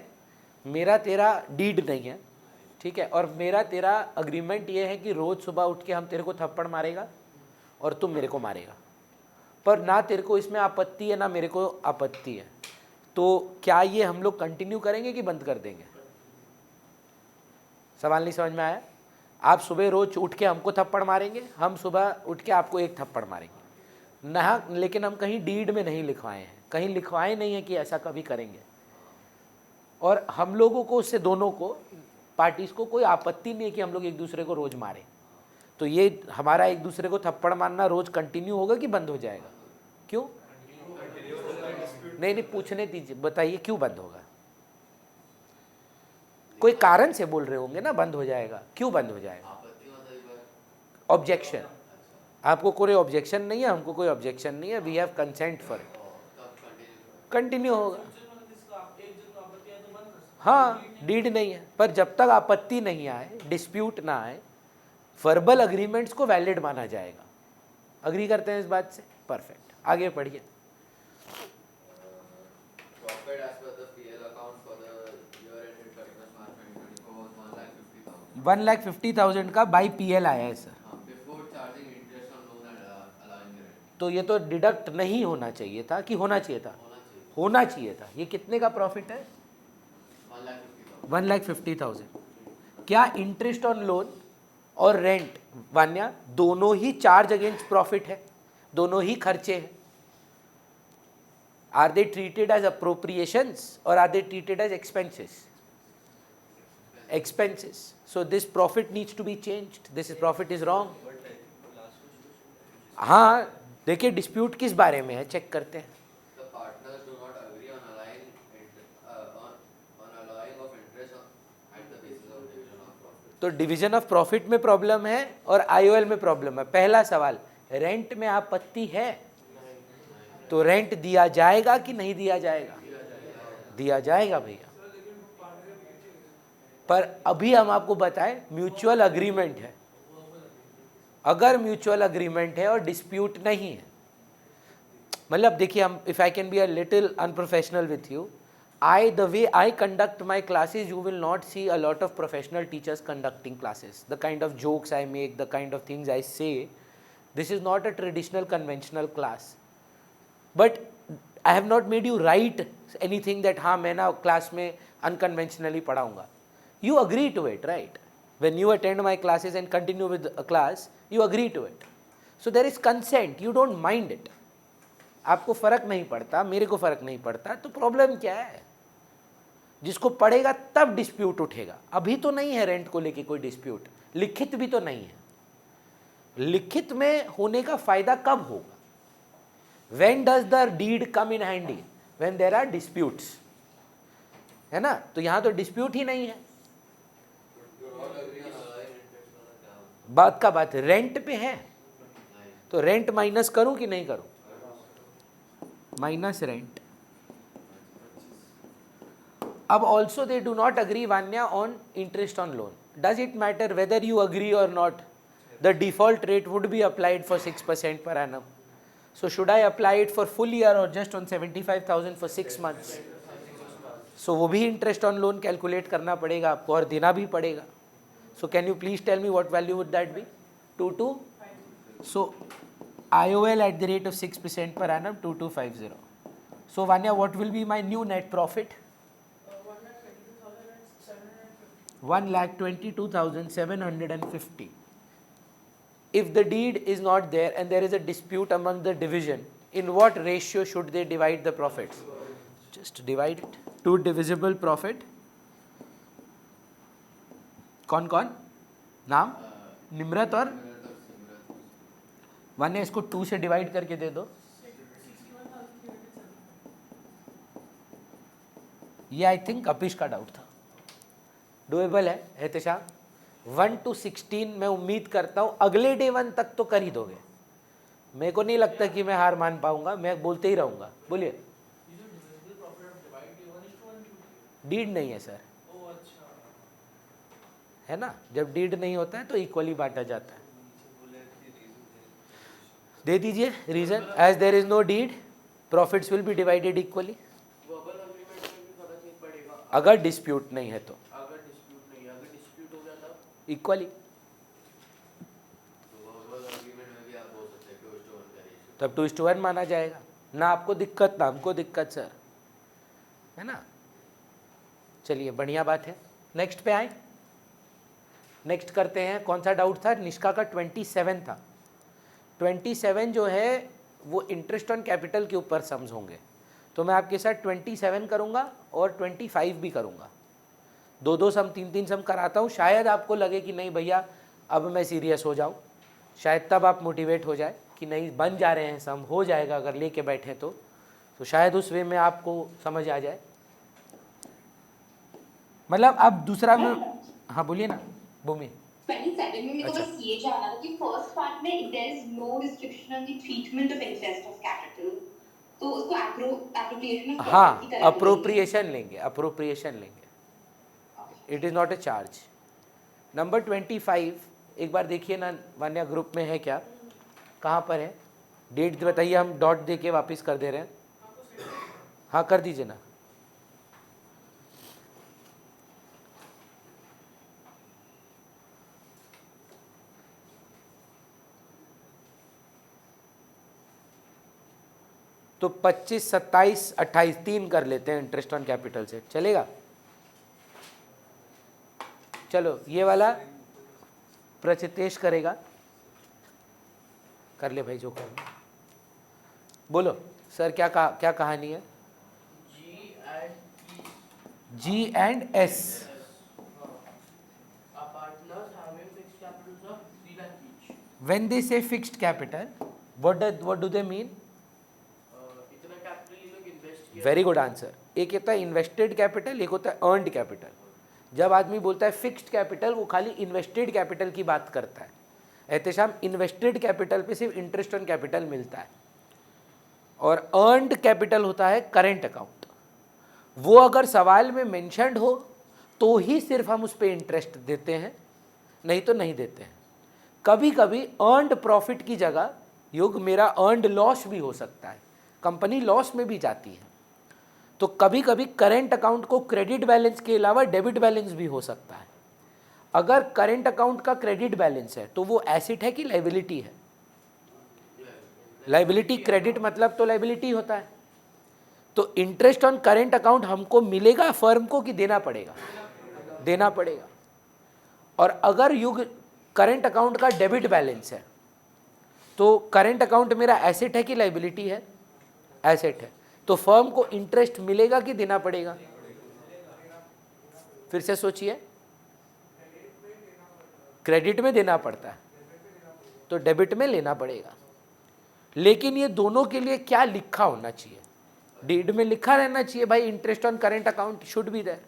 मेरा तेरा डीड नहीं है, ठीक है, और मेरा तेरा अग्रीमेंट ये है कि रोज़ सुबह उठ के हम तेरे को थप्पड़ मारेगा और तुम मेरे को मारेगा, पर ना तेरे को इसमें आपत्ति है ना मेरे को आपत्ति है, तो क्या ये हम लोग कंटिन्यू करेंगे कि बंद कर देंगे? सवाल नहीं समझ में आया? आप सुबह रोज उठ के हमको थप्पड़ मारेंगे, हम सुबह उठ के आपको एक थप्पड़ मारेंगे ना, लेकिन हम कहीं डीड में नहीं लिखवाए हैं, कहीं लिखवाए नहीं है कि ऐसा कभी करेंगे, और हम लोगों को उससे दोनों को पार्टीज को कोई आपत्ति नहीं है कि हम लोग एक दूसरे को रोज मारें। तो ये हमारा एक दूसरे को थप्पड़ मारना रोज कंटिन्यू होगा कि बंद हो जाएगा? क्यों? नहीं पूछने दीजिए, बताइए क्यों बंद होगा? कोई कारण से बोल रहे होंगे ना बंद हो जाएगा, क्यों बंद हो जाएगा? ऑब्जेक्शन, आपको कोई ऑब्जेक्शन नहीं है, हमको कोई ऑब्जेक्शन नहीं है, we have consent for it, continue होगा। हाँ, डीड नहीं है, पर जब तक आपत्ति नहीं आए, डिस्प्यूट ना आए, वर्बल अग्रीमेंट्स को वैलिड माना जाएगा। अग्री करते हैं इस बात से? परफेक्ट, आगे पढ़िए। Profit as per the PL account for the year ended 31st March 2024 was 1,50,000. 1,50,000 का बाई PL आया है sir. Before charging interest on loan and allowing the rent. तो ये तो डिडक्ट नहीं होना चाहिए था कि होना चाहिए था? होना चाहिए. होना चाहिए था। ये कितने का प्रॉफिट है? 1,50,000. 1,50,000। क्या इंटरेस्ट ऑन लोन और रेंट वान्या दोनों ही चार्ज अगेंस्ट प्रॉफिट है? दोनों ही खर्चे हैं? Are they treated as appropriations और are they treated as expenses? Expenses. So this profit needs to be changed, this profit is wrong. हाँ, देखिए डिस्प्यूट किस बारे में है, चेक करते हैं। The partners do not agree on allowing of interest at the basis of division of profit. तो डिवीजन ऑफ प्रॉफिट में प्रॉब्लम है और IOL में प्रॉब्लम है। पहला सवाल, रेंट में आपत्ति है तो रेंट दिया जाएगा कि नहीं दिया जाएगा? दिया जाएगा भैया। पर अभी हम आपको बताएं म्यूचुअल अग्रीमेंट है। अगर म्यूचुअल अग्रीमेंट है और डिस्प्यूट नहीं है, मतलब देखिए, हम if I can be a little unprofessional with you, the way I conduct my classes, you will not see a lot of professional teachers conducting classes. The kind of jokes I make, the kind of things I say, this is not a traditional conventional class. But I have not made you write anything that हाँ मैं ना क्लास में unconventionally पढ़ाऊँगा. You agree to it, right? When you attend my classes and continue with a class, you agree to it. So there is consent, you don't mind it. आपको फ़र्क नहीं पड़ता, मेरे को फ़र्क नहीं पड़ता, तो प्रॉब्लम क्या है? जिसको पड़ेगा तब डिस्प्यूट उठेगा। अभी तो नहीं है रेंट को लेके कोई डिस्प्यूट, लिखित भी तो नहीं है। लिखित में होने का फायदा कब होगा? When does the deed come in handy? When there are disputes, है ना? तो यहाँ तो डिस्प्यूट ही नहीं है। बात का बात रेंट पे है, तो रेंट माइनस करूं कि नहीं करूं? Minus rent. अब also they do not agree Vanya on interest on loan. Does it matter whether you agree और not? The default rate would be applied for 6% per annum. So should I apply it for full year or just on 75,000 for 6 months? So वो भी interest on loan calculate करना पड़ेगा आपको और देना भी पड़ेगा. So can you please tell me what value would that be? 22? So IOL at the rate of 6% per annum, 2250. So Vanya, what will be my new net profit? 1,22,750. If the deed is not there and there is a dispute among the division, in what ratio should they divide the profits? Just divide it. 2 divisible profit. कौन कौन? नाम? निम्रत और वन्य। इसको 2 से डिवाइड करके दे दो। ये आई थिंक अपिश का डाउट था। डुएबल है एहतेशाम। 1 to 16 मैं उम्मीद करता हूँ अगले डे 1 तक तो कर ही दोगे। मेरे को नहीं लगता कि मैं हार मान पाऊंगा, मैं बोलते ही रहूँगा। बोलिए। डीड नहीं है सर, है ना? जब डीड नहीं होता है तो इक्वली बांटा जाता है। दे दीजिए reason. As there is no deed, profits will be divided equally. अगर डिस्प्यूट नहीं है तो इक्वली, तब 2:1 माना जाएगा। ना आपको दिक्कत ना हमको दिक्कत सर, है ना? चलिए बढ़िया बात है। नेक्स्ट पे आए। नेक्स्ट करते हैं। कौन सा डाउट था? निष्का का 27 था। 27 जो है वो इंटरेस्ट ऑन कैपिटल के ऊपर सम्स होंगे, तो मैं आपके साथ 27 करूँगा और 25 भी करूँगा। 2 सम 3 सम कराता हूँ। शायद आपको लगे कि नहीं भैया अब मैं सीरियस हो जाऊँ, शायद तब आप मोटिवेट हो जाए कि नहीं बन जा रहे हैं सम, हो जाएगा अगर लेके बैठे तो शायद उस वे में आपको समझ आ जाए। मतलब अब दूसरा में, हाँ बोलिए ना भूमि। 27 में मेरे को बस ये जानना था कि फर्स्ट पार्ट में there is no restriction on the treatment of interest of capital, तो उसको एप्रोप्रिएशन, हाँ अप्रोप्रिएशन लेंगे, अप्रोप्रिएशन लेंगे। It is not a charge. Number 25 एक बार देखिए ना वान्या ग्रुप में है क्या, कहाँ पर है, डेट बताइए, हम डॉट दे के वापस कर दे रहे हैं। हाँ कर दीजिए ना। तो 25, 27, 28 3 कर लेते हैं इंटरेस्ट ऑन कैपिटल से, चलेगा? चलो ये वाला प्रचितेश करेगा, कर ले भाई जो करना। बोलो सर क्या कहानी है? G and S. Our partners having fixed capitals of 3 lakh each. When they say fixed capital, what do they mean? इतना कैपिटल ये लोग इन्वेस्ट किया। Very good answer. एक होता है इन्वेस्टेड कैपिटल, एक होता है अर्नड कैपिटल। जब आदमी बोलता है फिक्स्ड कैपिटल, वो खाली इन्वेस्टेड कैपिटल की बात करता है। एहतशाम इन्वेस्टेड कैपिटल पे सिर्फ इंटरेस्ट ऑन कैपिटल मिलता है, और अर्नड कैपिटल होता है करेंट अकाउंट। वो अगर सवाल में मेंशन्ड हो तो ही सिर्फ हम उस पर इंटरेस्ट देते हैं, नहीं तो नहीं देते हैं। कभी कभी अर्नड प्रॉफिट की जगह युग मेरा अर्नड लॉस भी हो सकता है, कंपनी लॉस में भी जाती है। तो कभी कभी करेंट अकाउंट को क्रेडिट बैलेंस के अलावा डेबिट बैलेंस भी हो सकता है। अगर करेंट अकाउंट का क्रेडिट बैलेंस है तो वो एसेट है कि लाइबिलिटी है? लाइबिलिटी। क्रेडिट मतलब तो लाइबिलिटी होता है। तो इंटरेस्ट ऑन करेंट अकाउंट हमको मिलेगा फर्म को कि देना पड़ेगा? देना पड़ेगा। और अगर युग करेंट अकाउंट का डेबिट बैलेंस है तो करेंट अकाउंट मेरा एसेट है कि लाइबिलिटी है? एसेट है। तो फर्म को इंटरेस्ट मिलेगा कि देना पड़ेगा? फिर से सोचिए, क्रेडिट में देना पड़ता है तो डेबिट में लेना पड़ेगा। लेकिन ये दोनों के लिए क्या लिखा होना चाहिए? डीड में लिखा रहना चाहिए भाई interest on current account should be there.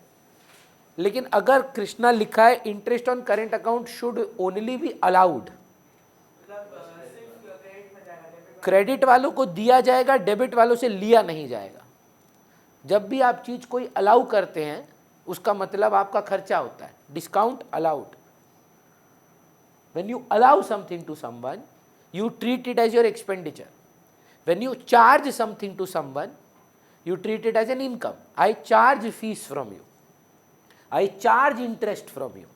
लेकिन अगर कृष्णा लिखा है interest on current account should only be allowed, credit वालों को दिया जाएगा, डेबिट वालों से लिया नहीं जाएगा। जब भी आप चीज कोई अलाउ करते हैं उसका मतलब आपका खर्चा होता है। Discount allowed. When you allow something to someone, you treat it as your expenditure. When you charge something to someone, you treat it as an income. I charge fees from you. I charge interest from you.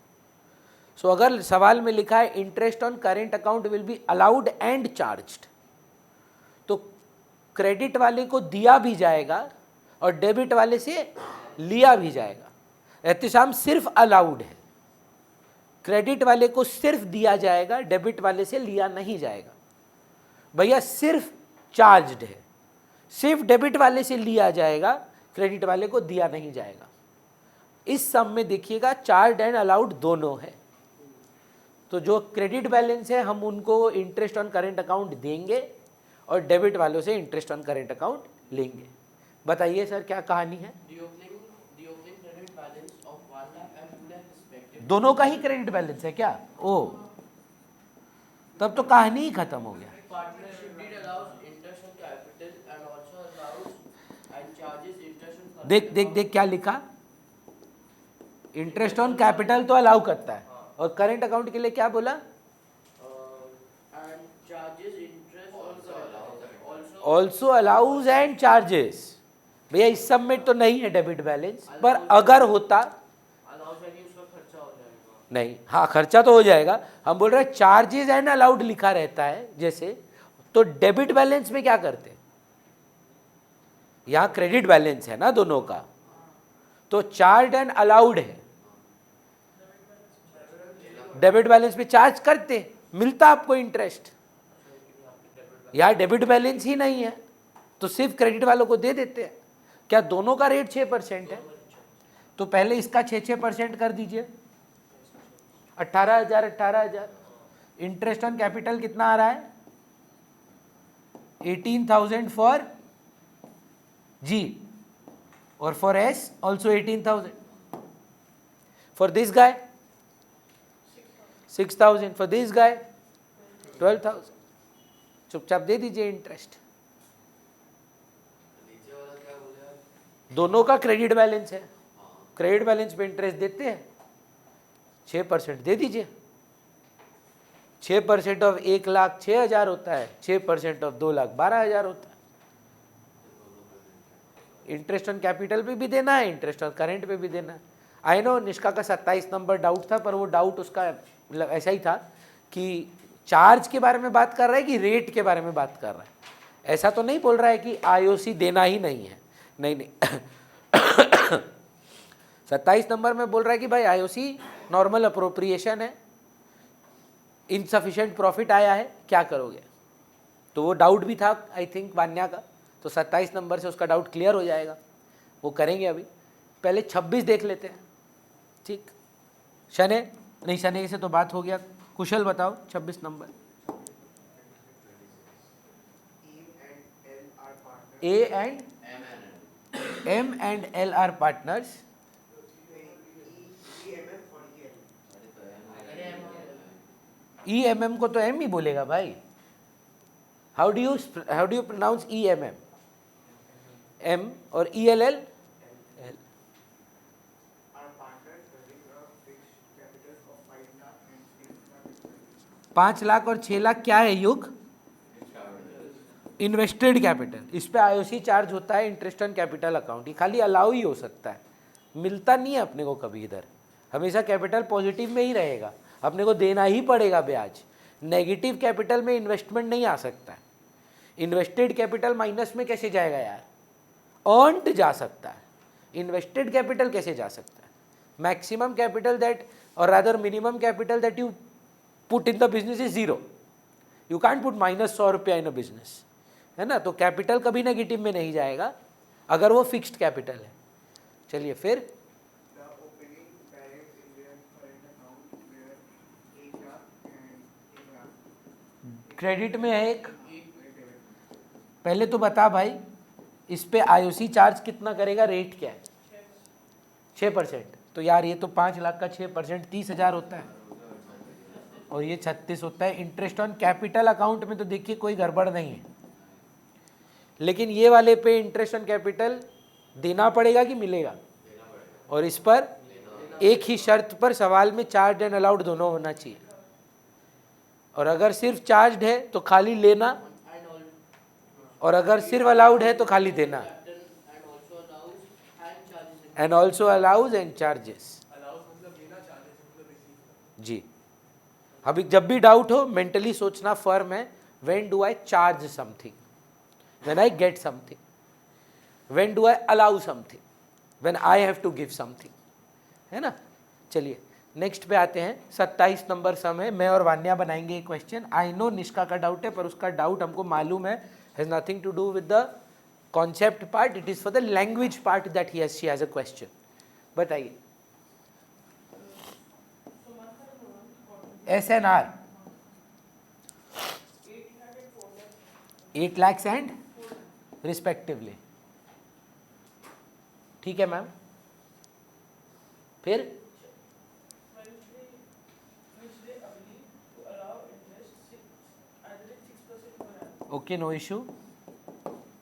So अगर सवाल में लिखा है interest on current account will be allowed and charged, तो क्रेडिट वाले को दिया भी जाएगा और डेबिट वाले से लिया भी जाएगा। एहतिसाम सिर्फ अलाउड है, क्रेडिट वाले को सिर्फ दिया जाएगा, डेबिट वाले से लिया नहीं जाएगा। भैया सिर्फ चार्ज्ड है, सिर्फ डेबिट वाले से लिया जाएगा, क्रेडिट वाले को दिया नहीं जाएगा। इस सम में देखिएगा चार्ज एंड अलाउड दोनों है। तो जो क्रेडिट बैलेंस है हम उनको इंटरेस्ट ऑन करेंट अकाउंट देंगे और डेबिट वालों से इंटरेस्ट ऑन करेंट अकाउंट लेंगे। बताइए सर क्या कहानी है? The opening credit balance of 1 lakh and 2 lakh respectively. दोनों का ही क्रेडिट बैलेंस है क्या? ओ, तब तो कहानी ही खत्म हो गया। Partnership deed allows interest on capital and also allows and charges interest on देख देख देख क्या लिखा, इंटरेस्ट ऑन कैपिटल तो अलाउ करता है और करेंट अकाउंट के लिए क्या बोला? and charges interest also also allows and charges. भैया इस सब में तो नहीं है डेबिट बैलेंस, पर अगर होता allows यानी उसका खर्चा हो जाएगा। नहीं, हाँ खर्चा तो हो जाएगा। हम बोल रहे हैं चार्जेस एंड अलाउड लिखा रहता है जैसे, तो डेबिट बैलेंस में क्या करते? यहां क्रेडिट बैलेंस है ना दोनों का, तो चार्ज एंड अलाउड है। डेबिट बैलेंस पे चार्ज करते, मिलता आपको इंटरेस्ट। यहां डेबिट बैलेंस ही नहीं है तो सिर्फ क्रेडिट वालों को दे देते हैं। क्या दोनों का रेट 6% है? तो पहले इसका 6% कर दीजिए, 18,000। इंटरेस्ट ऑन कैपिटल कितना आ रहा है? 18,000 फॉर जी, और for S also 18,000। For this guy 6,000, for this guy 12,000। चुपचाप दे दीजिए इंटरेस्ट। नीचे वाला क्या बोले आप? दोनों का क्रेडिट बैलेंस है, क्रेडिट बैलेंस पे इंटरेस्ट देते हैं 6% दे दीजिए। 6% ऑफ 1,00,000 6,000 होता है, 6% ऑफ 2,00,000 12,000 होता है। इंटरेस्ट ऑन कैपिटल पे भी देना है, इंटरेस्ट ऑन करेंट पे भी देना है। आई नो निष्का का 27 नंबर डाउट था, पर वो डाउट उसका मतलब ऐसा ही था कि चार्ज के बारे में बात कर रहा है कि रेट के बारे में बात कर रहा है। ऐसा तो नहीं बोल रहा है कि आईओसी देना ही नहीं है, नहीं नहीं 27 नंबर में बोल रहा है कि भाई आईओसी नॉर्मल अप्रोप्रिएशन है, इनसफिशिएंट प्रॉफिट आया है, क्या करोगे। तो वो डाउट भी था आई थिंक वान्या का, तो 27 नंबर से उसका डाउट क्लियर हो जाएगा, वो करेंगे। अभी पहले 26 देख लेते हैं, ठीक। शने नहीं, शने से तो बात हो गया। कुशल बताओ 26 number. A and M and L are partners. E M M को तो एम ही बोलेगा भाई। How do you pronounce E M M? M और ई एल एल 5 लाख और 6 लाख क्या है युग? Invested capital. इस पे आईओसी चार्ज होता है इंटरेस्ट ऑन कैपिटल अकाउंट। ये खाली अलाउ ही हो सकता है, मिलता नहीं है अपने को कभी इधर। हमेशा कैपिटल पॉजिटिव में ही रहेगा, अपने को देना ही पड़ेगा ब्याज। नेगेटिव कैपिटल में इन्वेस्टमेंट नहीं आ सकता है। इन्वेस्टेड कैपिटल माइनस में कैसे जाएगा यार? अर्नड जा सकता है, इन्वेस्टेड कैपिटल कैसे जा सकता है? मैक्सिमम कैपिटल दैट और rather minimum capital that you put in the business is 0। You can't put -100 रुपया इन अ बिजनेस, है ना। तो कैपिटल कभी नेगेटिव में नहीं जाएगा अगर वो फिक्स्ड कैपिटल है। चलिए फिर क्रेडिट में है एक। पहले तो बता भाई, इस पे आईओसी चार्ज कितना करेगा? रेट क्या है? 6%। तो यार ये तो 5 लाख का 6% 30,000 होता है, और ये 36 होता है। इंटरेस्ट ऑन कैपिटल अकाउंट में तो देखिए कोई गड़बड़ नहीं है, लेकिन ये वाले पे इंटरेस्ट ऑन कैपिटल देना पड़ेगा कि मिलेगा? और इस पर एक ही शर्त पर सवाल में चार्ज एंड अलाउड दोनों होना चाहिए। और अगर सिर्फ चार्ज है तो खाली लेना, और अगर सिर्फ अलाउड है तो खाली देना। And also allows and charges. जी, अभी जब भी डाउट हो मेंटली सोचना फर्म है, when do I charge something, when I get something, when do I allow something, when I have to give something, है ना। चलिए नेक्स्ट पे आते हैं। 27 नंबर सम है, मैं और वान्या बनाएंगे एक क्वेश्चन। आई नो निष्का का डाउट है, पर उसका डाउट हमको मालूम है, has nothing to do with the concept part, it is for the language part that she has a question. बताइए। SNR 8 lakhs एंड रिस्पेक्टिवली, ठीक है मैम। फिर ओके, नो इशू।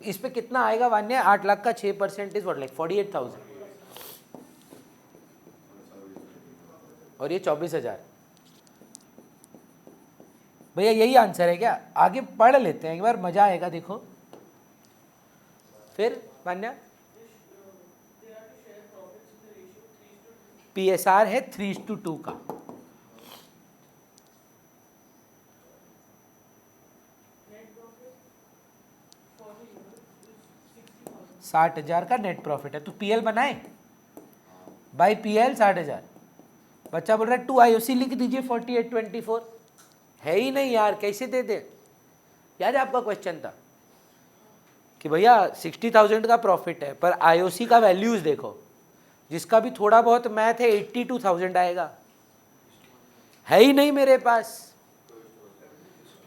इस पे कितना आएगा वान्या? 8 लाख का 6% इज व्हाट, लाइक 48,000, और ये 24,000। भैया यही आंसर है क्या? आगे पढ़ लेते हैं एक बार, मजा आएगा। देखो फिर मान्या, PSR है 3:2 का। 60,000 का नेट प्रॉफिट है, तो PL बनाए बाई PL 60,000। बच्चा बोल रहा है 2 IOC लिख दीजिए 4824। है ही नहीं यार, कैसे दे दे? याद है आपका क्वेश्चन था कि भैया 60,000 का प्रॉफिट है, पर IOC का वैल्यूज देखो, जिसका भी थोड़ा बहुत मैथ है 82,000 आएगा। है ही नहीं मेरे पास।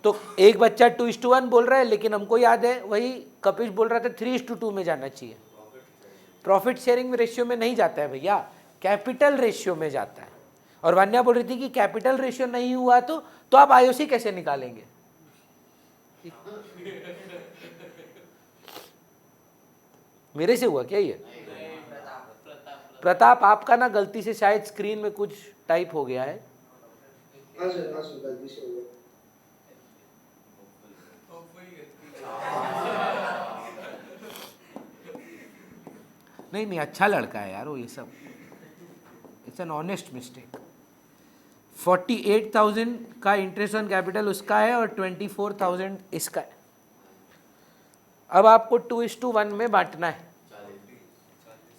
तो एक बच्चा 2:1 बोल रहा है, लेकिन हमको याद है वही कपिश बोल रहा था 3:2 में जाना चाहिए। प्रॉफिट शेयरिंग रेशियो में नहीं जाता है भैया, कैपिटल रेशियो में जाता है। और वान्या बोल रही थी कि कैपिटल रेशियो नहीं हुआ तो आप आईओसी कैसे निकालेंगे? मेरे से हुआ क्या ये? प्रताप आपका ना गलती से शायद स्क्रीन में कुछ टाइप हो गया है। हाँ सर गलती से हो गया। नहीं अच्छा लड़का है यार वो, ये सब इट्स एन ऑनेस्ट मिस्टेक। 48,000 का इंटरेस्ट ऑन कैपिटल उसका है और 24,000 इसका है। अब आपको 2:1 में बांटना है।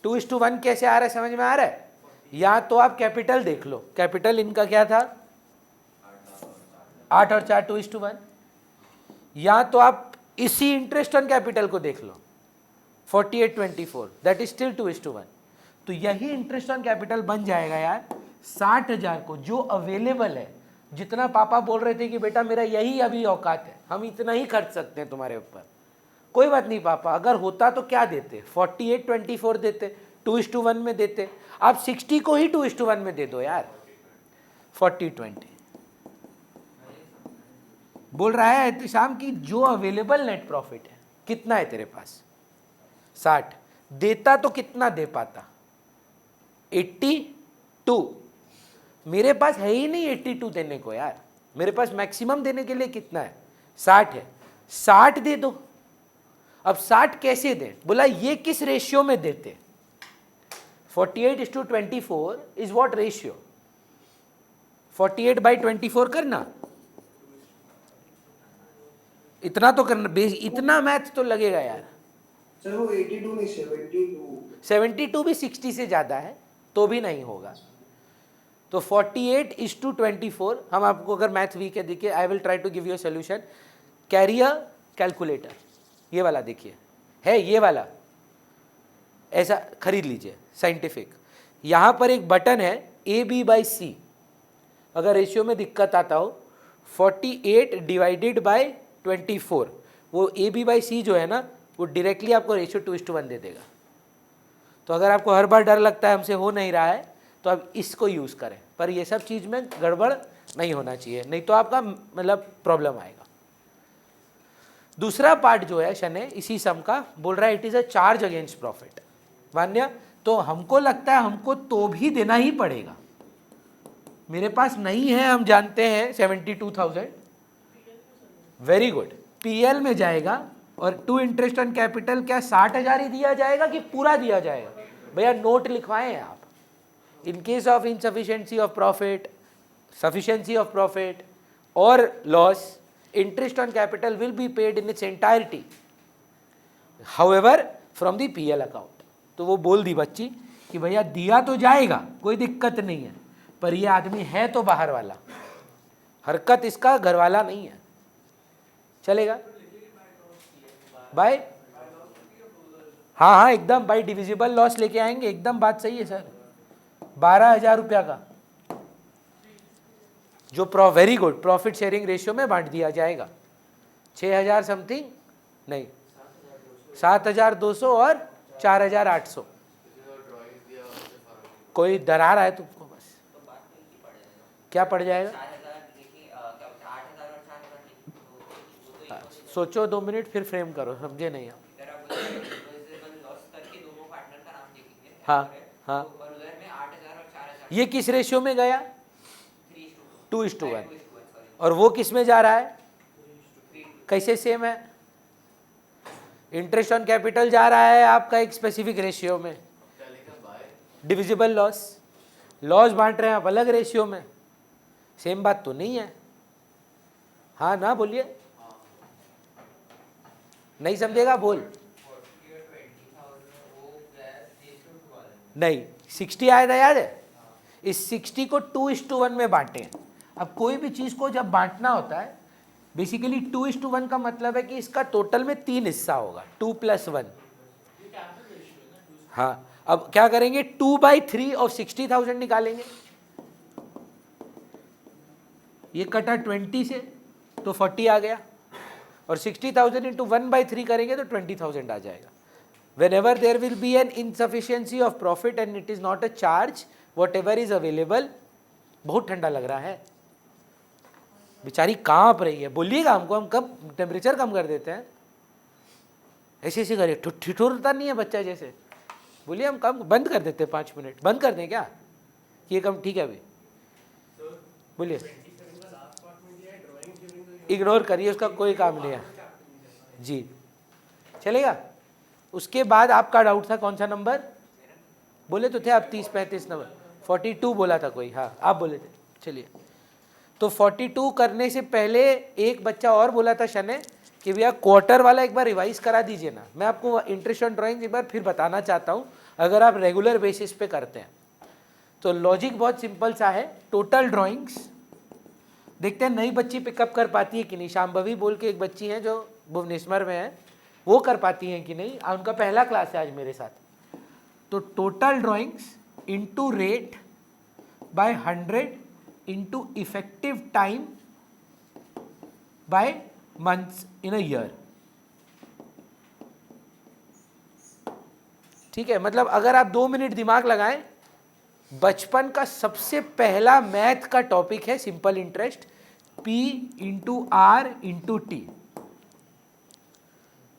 2:1 कैसे आ रहा है, समझ में आ रहा है? या तो आप कैपिटल देख लो, कैपिटल इनका क्या था 8 और 4 2:1, या तो आप इसी इंटरेस्ट ऑन कैपिटल को देख लो 48-24, दैट इज स्टिल 2:1। तो यही इंटरेस्ट ऑन कैपिटल बन जाएगा यार 60,000 को, जो अवेलेबल है। जितना पापा बोल रहे थे कि बेटा मेरा यही अभी औकात है, हम इतना ही खर्च सकते हैं तुम्हारे ऊपर, कोई बात नहीं पापा, अगर होता तो क्या देते, 48-24 देते, 2:1 में देते। आप 60 को ही 2:1 में दे दो यार, 40-20। बोल रहा है एहतिशाम की जो अवेलेबल नेट प्रॉफिट है कितना है तेरे पास, 60, देता तो कितना दे पाता, 82। मेरे पास है ही नहीं 82 देने को यार, मेरे पास मैक्सिमम देने के लिए कितना है 60 है, 60 दे दो। अब 60 कैसे दें, बोला ये किस रेशियो में देते, 48:24 इज व्हाट रेशियो, 48/24 करना, इतना तो करना, इतना मैथ तो लगेगा यार। सर वो 82 नहीं 72। 72 भी 60 से ज़्यादा है तो भी नहीं होगा। तो 48:24, हम आपको अगर मैथ वीक है देखिए, I will try to give you a solution. Carry a calculator, ये वाला देखिए है, ये वाला ऐसा खरीद लीजिए साइंटिफिक। यहाँ पर एक बटन है AB/C, अगर रेशियो में दिक्कत आता हो 48/24, वो AB/C जो है ना वो डायरेक्टली आपको रेशियो 2:1 दे देगा। तो अगर आपको हर बार डर लगता है हमसे हो नहीं रहा है तो आप इसको यूज़ करें, पर ये सब चीज़ में गड़बड़ नहीं होना चाहिए, नहीं तो आपका मतलब प्रॉब्लम आएगा। दूसरा पार्ट जो है शने इसी सम का बोल रहा है it is a charge against profit, मान्य। तो हमको लगता है हमको तो भी देना ही पड़ेगा, मेरे पास नहीं है, हम जानते हैं 72,000, वेरी गुड, PL में जाएगा और टू इंटरेस्ट ऑन कैपिटल क्या 60,000 ही दिया जाएगा कि पूरा दिया जाएगा? भैया नोट लिखवाएं आप, in case of insufficiency of profit, sufficiency of profit और loss, interest on capital will be paid in its entirety, however from the PL account। तो वो बोल दी बच्ची कि भैया दिया तो जाएगा, कोई दिक्कत नहीं है, पर ये आदमी है तो बाहर वाला, हरकत इसका घर वाला नहीं है, चलेगा बाय? हाँ एकदम बाय डिविजिबल लॉस लेके आएंगे, एकदम बात सही है सर। 12,000 रुपया का जो very good profit sharing ratio में बांट दिया जाएगा, 6,000 समथिंग नहीं, 7,200 और 4,800। कोई डरा रहा है तुमको बस, क्या पड़ जाएगा? सोचो 2 मिनट फिर फ्रेम करो, समझे नहीं आप? हाँ हाँ, ये किस रेशियो में गया? 2:1। और वो किस में जा रहा है? कैसे सेम है? इंटरेस्ट ऑन कैपिटल जा रहा है आपका एक स्पेसिफिक रेशियो में, डिविजिबल लॉस, लॉस बांट रहे हैं आप अलग रेशियो में, सेम बात तो नहीं है। हाँ ना बोलिए, नहीं समझेगा बोल। नहीं 60 आया था याद है, इस 60 को 2:1 में बांटे। अब कोई भी चीज़ को जब बांटना होता है बेसिकली 2:1 का मतलब है कि इसका टोटल में 3 हिस्सा होगा, 2 + 1। हाँ अब क्या करेंगे, 2/3 ऑफ 60,000 निकालेंगे, ये कटा 20 से तो 40 आ गया, और 60,000 इंटू 1/3 करेंगे तो 20,000 आ जाएगा। Whenever there will be an insufficiency of profit and it is not a charge, whatever is available। बहुत ठंडा लग रहा है, बेचारी कांप रही है, बोलिएगा हमको, हम कब टेम्परेचर कम कर देते हैं, ऐसे ऐसे करिए, ठिठुरता नहीं है बच्चा जैसे, बोलिए, हम काम बंद कर देते हैं 5 मिनट, बंद कर दें क्या, कि ये काम ठीक है अभी? बोलिए, इग्नोर करिए, उसका कोई काम नहीं है जी, चलेगा। उसके बाद आपका डाउट था कौन सा नंबर बोले तो थे आप? 30-35 नंबर, 42 बोला था कोई, हाँ आप बोले थे। चलिए, तो 42 करने से पहले एक बच्चा और बोला था शने कि भैया क्वार्टर वाला एक बार रिवाइज करा दीजिए ना। मैं आपको इंटरेस्ट ऑन ड्राइंग एक बार फिर बताना चाहता हूँ, अगर आप रेगुलर बेसिस पे करते हैं तो लॉजिक बहुत सिंपल सा है। टोटल ड्राइंग्स देखते हैं नई बच्ची पिकअप कर पाती है कि नहीं। शांभवी बोल के एक बच्ची है जो भुवनेश्वर में है, वो कर पाती हैं कि नहीं, उनका पहला क्लास है आज मेरे साथ। तो total drawings into rate by 100 into effective time by months in a year. ठीक है, मतलब अगर आप 2 मिनट दिमाग लगाएं, बचपन का सबसे पहला मैथ का टॉपिक है simple interest, P into R into T.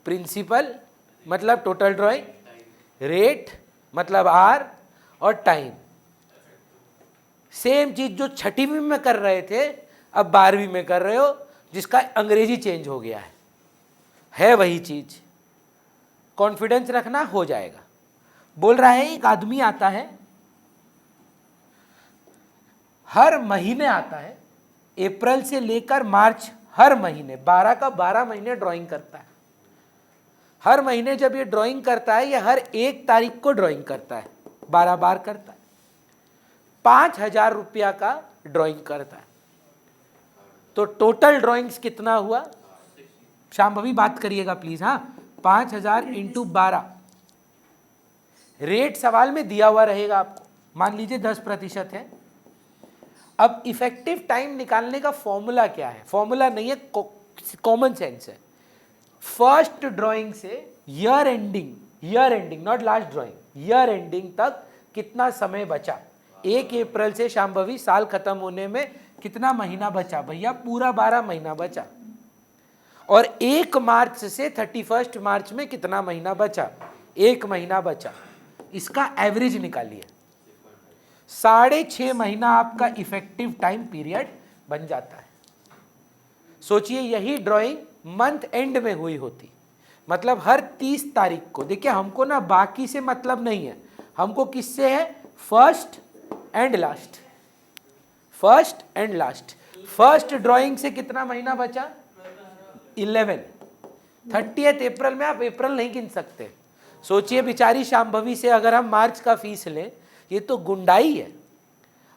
Principal मतलब टोटल ड्राइंग, रेट मतलब आर, और टाइम। सेम चीज जो छठवीं में कर रहे थे अब 12वीं में कर रहे हो, जिसका अंग्रेजी चेंज हो गया है वही चीज। कॉन्फिडेंस रखना, हो जाएगा। बोल रहा है एक आदमी आता है, हर महीने आता है, अप्रैल से लेकर मार्च, हर महीने 12 का 12 महीने ड्राइंग करता है। हर महीने जब ये ड्राइंग करता है, ये हर 1 तारीख को ड्राइंग करता है, 12 बार करता है, 5,000 रुपया का ड्राइंग करता है। तो टोटल ड्राइंग्स कितना हुआ? शांभवी बात करिएगा प्लीज, हाँ। 5,000 इंटू 12, रेट सवाल में दिया हुआ रहेगा आपको, मान लीजिए 10% है। अब इफेक्टिव टाइम निकालने का फॉर्मूला क्या है? फॉर्मूला नहीं है, कॉमन सेंस है। फर्स्ट ड्राइंग से year ending not last drawing, year ending तक कितना समय बचा। 1 अप्रैल से शांभवी साल खत्म होने में कितना महीना बचा? भैया पूरा 12 महीना बचा। और 1 मार्च से 31 मार्च में कितना महीना बचा? 1 महीना बचा। इसका एवरेज निकालिए, 6.5 महीना आपका इफेक्टिव टाइम पीरियड बन जाता है। सोचिए यही ड्राइंग मंथ एंड में हुई होती, मतलब हर 30 तारीख को। देखिए हमको ना बाकी से मतलब नहीं है, हमको किससे है? First and last, first and last. First drawing से कितना महीना बचा? 11। 30 अप्रैल में आप अप्रैल नहीं गिन सकते। सोचिए बेचारी शांभवी से अगर हम मार्च का फीस लें, ये तो गुंडाई है।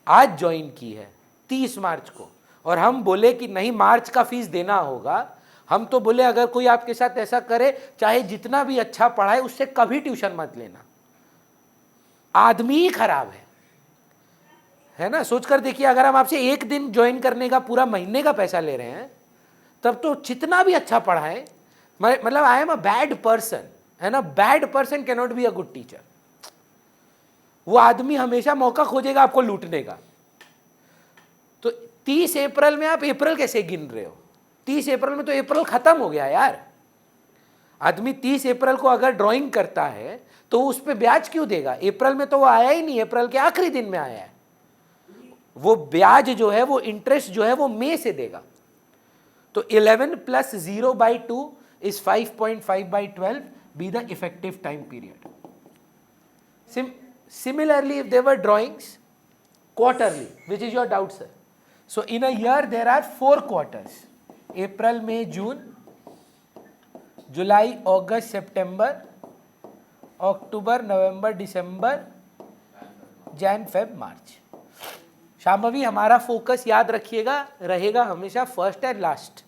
आज ज्वाइन की है 30 मार्च को, और हम बोले कि नहीं मार्च का फीस देना होगा। हम तो बोले अगर कोई आपके साथ ऐसा करे, चाहे जितना भी अच्छा पढ़ाए, उससे कभी ट्यूशन मत लेना। आदमी ही खराब है ना। सोचकर देखिए, अगर हम आपसे 1 दिन ज्वाइन करने का पूरा महीने का पैसा ले रहे हैं, तब तो जितना भी अच्छा पढ़ाए, मतलब I am a bad person, है ना। Bad person can not be a good teacher. वो आदमी हमेशा मौका खोजेगा आपको लूटने का। तो 30 अप्रैल में आप अप्रैल कैसे गिन रहे हो? 30 अप्रैल में तो अप्रैल खत्म हो गया यार। आदमी 30 अप्रैल को अगर ड्राइंग करता है तो उस पर ब्याज क्यों देगा? अप्रैल में तो वो आया ही नहीं, अप्रैल के आखिरी दिन में आया है। वो ब्याज जो है, वो इंटरेस्ट जो है, वो मई से देगा। तो 11 + 0/2 is 5.5/12 be the effective time period. Similarly, if there were drawings quarterly, which is your doubt, sir. So in a year there are 4 quarters: April, May, June, July, August, September, October, November, December, Jan, Feb, March. Shambhavi हमारा फोकस याद रखिएगा रहेगा हमेशा फर्स्ट एंड लास्ट।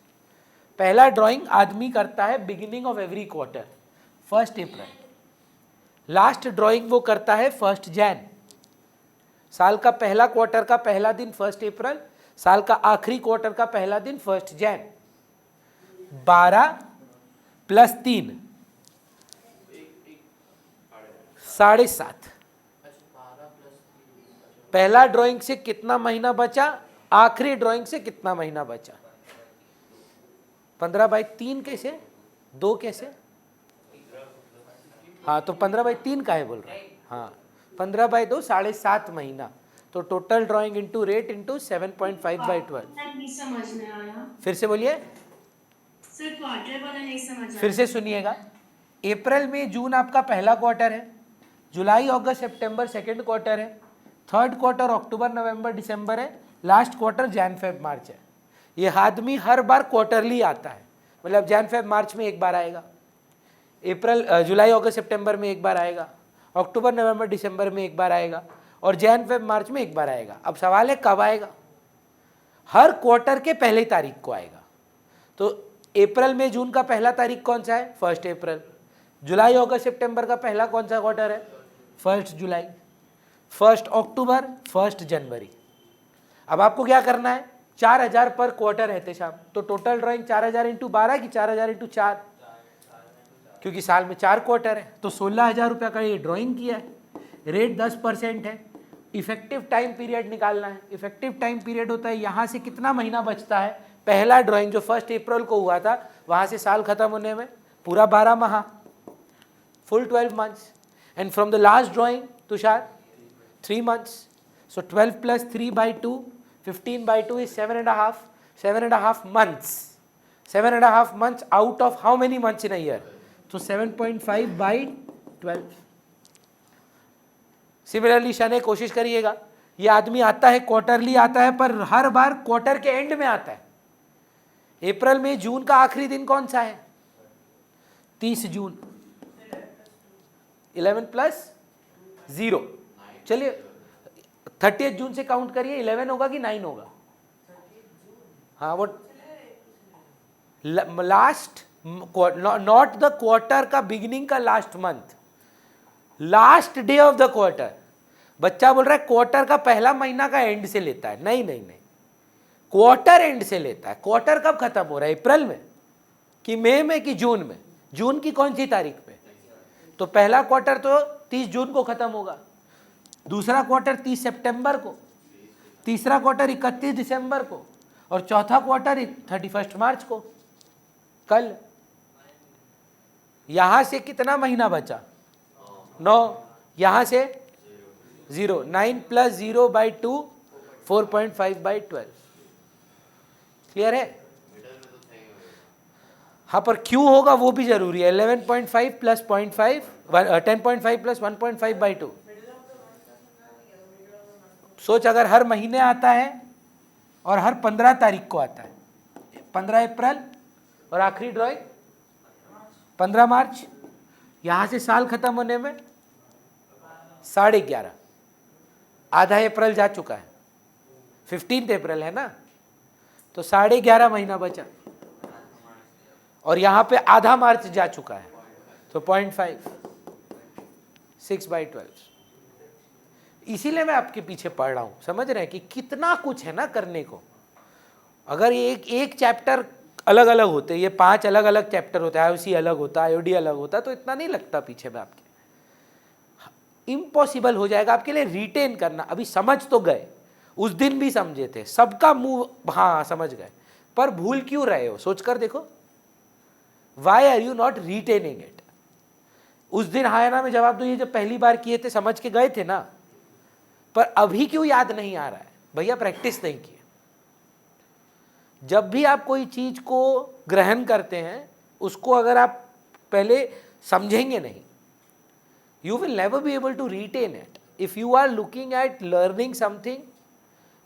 पहला ड्राइंग आदमी करता है beginning of every quarter, 1 April. Last drawing वो करता है 1 जैन। साल का पहला क्वार्टर का पहला दिन 1 अप्रैल, साल का आखिरी क्वार्टर का पहला दिन 1 जैन। 12 + 3 7.5। पहला ड्राइंग से कितना महीना बचा? आखिरी ड्राइंग से कितना महीना बचा? 15/3 कैसे? 2 कैसे? हाँ तो 15/3 का है बोल रहा है, हाँ 15/2 7.5 महीना, तो total drawing into rate into 7.5/12। नहीं समझ में आया फिर से बोलिए, सर, क्वार्टर वाला नहीं समझ आया। फिर से सुनिएगा। अप्रैल मई जून आपका पहला क्वार्टर है, जुलाई अगस्त सितंबर सेकंड क्वार्टर है, थर्ड क्वार्टर अक्टूबर नवंबर दिसंबर है, last quarter Jan Feb March है। ये आदमी हर बार क्वार्टरली आता है, मतलब जैन फेब मार्च में एक बार आएगा, जुलाई अगस्त सितंबर में एक बार आएगा, अक्टूबर नवंबर दिसंबर में एक बार आएगा, और जैन फेब मार्च में एक बार आएगा। अब सवाल है कब आएगा? हर क्वार्टर के पहली तारीख को आएगा। तो अप्रैल में जून का पहला तारीख कौन सा है? 1 अप्रैल। जुलाई अगस्त सितंबर का पहला कौन सा क्वार्टर है? 1 जुलाई। 1 अक्टूबर, 1 जनवरी। अब आपको क्या करना है? 4000 पर क्वार्टर रहते शाम, तो टोटल ड्राइंग 4000 इंटू 12 की 4000 इंटू 4, क्योंकि साल में 4 क्वार्टर है, तो 16,000 रुपये का ये ड्राइंग किया है। रेट 10% है। इफेक्टिव टाइम पीरियड निकालना है। इफेक्टिव टाइम पीरियड होता है यहाँ से कितना महीना बचता है, पहला ड्राइंग जो 1 अप्रैल को हुआ था वहाँ से साल खत्म होने में पूरा 12 माह, full 12 months, and from the last drawing Tushar 3 months, so 12 + 3/2, 15/2 is 7.5 months, 7.5 months out of how many months in a year? So 7.5/12। Similarly शने कोशिश करिएगा, ये आदमी आता है क्वार्टरली आता है, पर हर बार क्वार्टर के एंड में आता है। अप्रैल में जून का आखिरी दिन कौन सा है? 30 जून। 11 + 0, चलिए 30 जून से काउंट करिए, 11 होगा कि 9 होगा? हाँ वो लास्ट, नॉट द क्वार्टर का बिगिनिंग का last month, last day of the quarter. बच्चा बोल रहा है क्वार्टर का पहला महीना का एंड से लेता है। नहीं नहीं नहीं, क्वार्टर एंड से लेता है। क्वार्टर कब खत्म हो रहा है? अप्रैल में कि मई में कि जून में? जून की कौन सी तारीख पे? तो पहला क्वार्टर तो 30 जून को खत्म होगा, दूसरा क्वार्टर 30 सितंबर को, तीसरा क्वार्टर 31 दिसंबर को, और चौथा क्वार्टर 31 मार्च को, कल। यहां से कितना महीना बचा? 9। यहां से 0। 9 + 0/2, 4.5/12। क्लियर है? हाँ, पर क्यों होगा वो भी जरूरी है। 11.5 + 0.5, 10.5 + 1.5/2। सोच, अगर हर महीने आता है और हर 15 तारीख को आता है, 15 अप्रैल, और आखिरी ड्राइंग 15 मार्च, यहां से साल खत्म होने में 11.5, आधा अप्रैल जा चुका है, 15 अप्रैल है ना, तो 11.5 महीना बचा, और यहां पे आधा मार्च जा चुका है, तो 0.5, 6/12। इसीलिए मैं आपके पीछे पढ़ रहा हूं। समझ रहे हैं कि कितना कुछ है ना करने को। अगर ये एक चैप्टर अलग अलग होते, ये 5 अलग अलग चैप्टर होते, IOC अलग होता, IOD अलग होता, तो इतना नहीं लगता पीछे में आपके। इम्पॉसिबल हो जाएगा आपके लिए रिटेन करना। अभी समझ तो गए, उस दिन भी समझे थे, सबका मुंह हाँ समझ गए, पर भूल क्यों रहे हो? सोचकर देखो, why are you not retaining it? उस दिन हाँ ना में जवाब दो, ये जब पहली बार किए थे समझ के गए थे ना, पर अभी क्यों याद नहीं आ रहा है? भैया प्रैक्टिस नहीं किए। जब भी आप कोई चीज को ग्रहण करते हैं, उसको अगर आप पहले समझेंगे नहीं, you will never be able to retain it. If you are looking at learning something,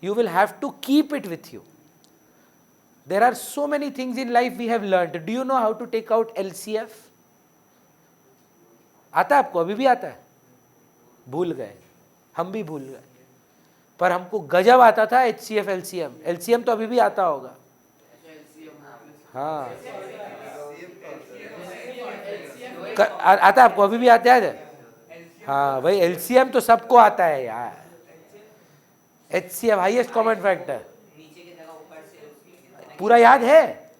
you will have to keep it with you. There are so many things in life we have learned. Do you know how to take out LCF? आता है आपको? अभी भी आता है? भूल गए, हम भी भूल गए, पर हमको गजब आता था HCF LCM। LCM तो अभी भी आता होगा। हाँ, आता है आपको? अभी भी आता है? हाँ भाई, LCM तो सबको आता है यार। HCF हाईएस्ट कॉमन फैक्टर पूरा याद है?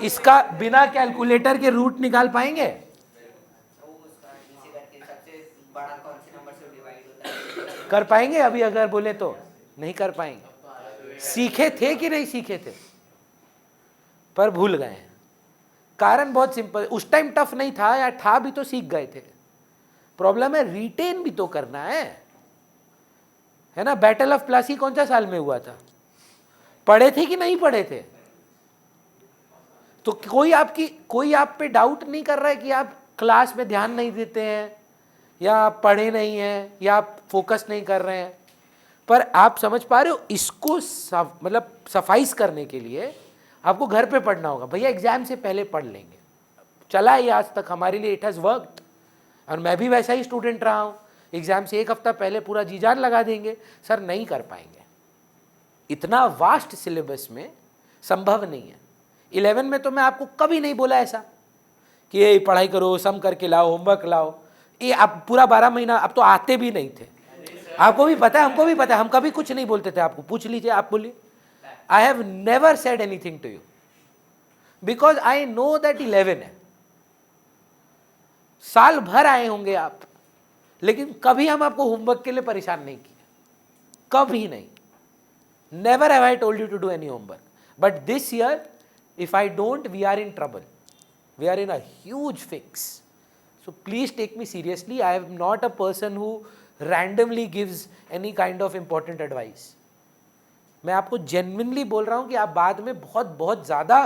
इसका बिना कैलकुलेटर के रूट निकाल पाएंगे? कर पाएंगे? अभी अगर बोले तो नहीं कर पाएंगे। सीखे थे कि नहीं सीखे थे? पर भूल गए हैं। कारण बहुत सिंपल, उस टाइम टफ नहीं था, या था भी तो सीख गए थे। प्रॉब्लम है रिटेन भी तो करना है ना। बैटल ऑफ प्लासी कौन सा साल में हुआ था? पढ़े थे कि नहीं पढ़े थे? तो कोई आप पे डाउट नहीं कर रहा है कि आप क्लास में ध्यान नहीं देते हैं, या आप पढ़े नहीं हैं, या आप फोकस नहीं कर रहे हैं। पर आप समझ पा रहे हो, इसको मतलब सफाइस करने के लिए आपको घर पे पढ़ना होगा। भैया एग्जाम से पहले पढ़ लेंगे, चला है ये आज तक हमारे लिए, इट हैज़ वर्कड। और मैं भी वैसा ही स्टूडेंट रहा हूँ, एग्जाम से एक हफ्ता पहले पूरा जी जान लगा देंगे, सर नहीं कर पाएंगे, इतना वास्ट सिलेबस में संभव नहीं है। 11 में तो मैं आपको कभी नहीं बोला ऐसा कि ये पढ़ाई करो, सम करके लाओ, होमवर्क लाओ, ये आप पूरा 12 महीना अब तो आते भी नहीं थे। आपको भी पता है, हमको भी पता है, हम कभी कुछ नहीं बोलते थे। आपको पूछ लीजिए, आप बोलिए। I have never said anything to you because I know that 11 है। साल भर आए होंगे आप, लेकिन कभी हम आपको होमवर्क के लिए परेशान नहीं किया, कभी नहीं। Never have I told you to do any homework, but this year if I don't, we are in trouble, we are in a huge fix. So please take me seriously. I am not a person who randomly gives any kind of important advice. मैं आपको genuinely बोल रहा हूँ कि आप बाद में बहुत ज़्यादा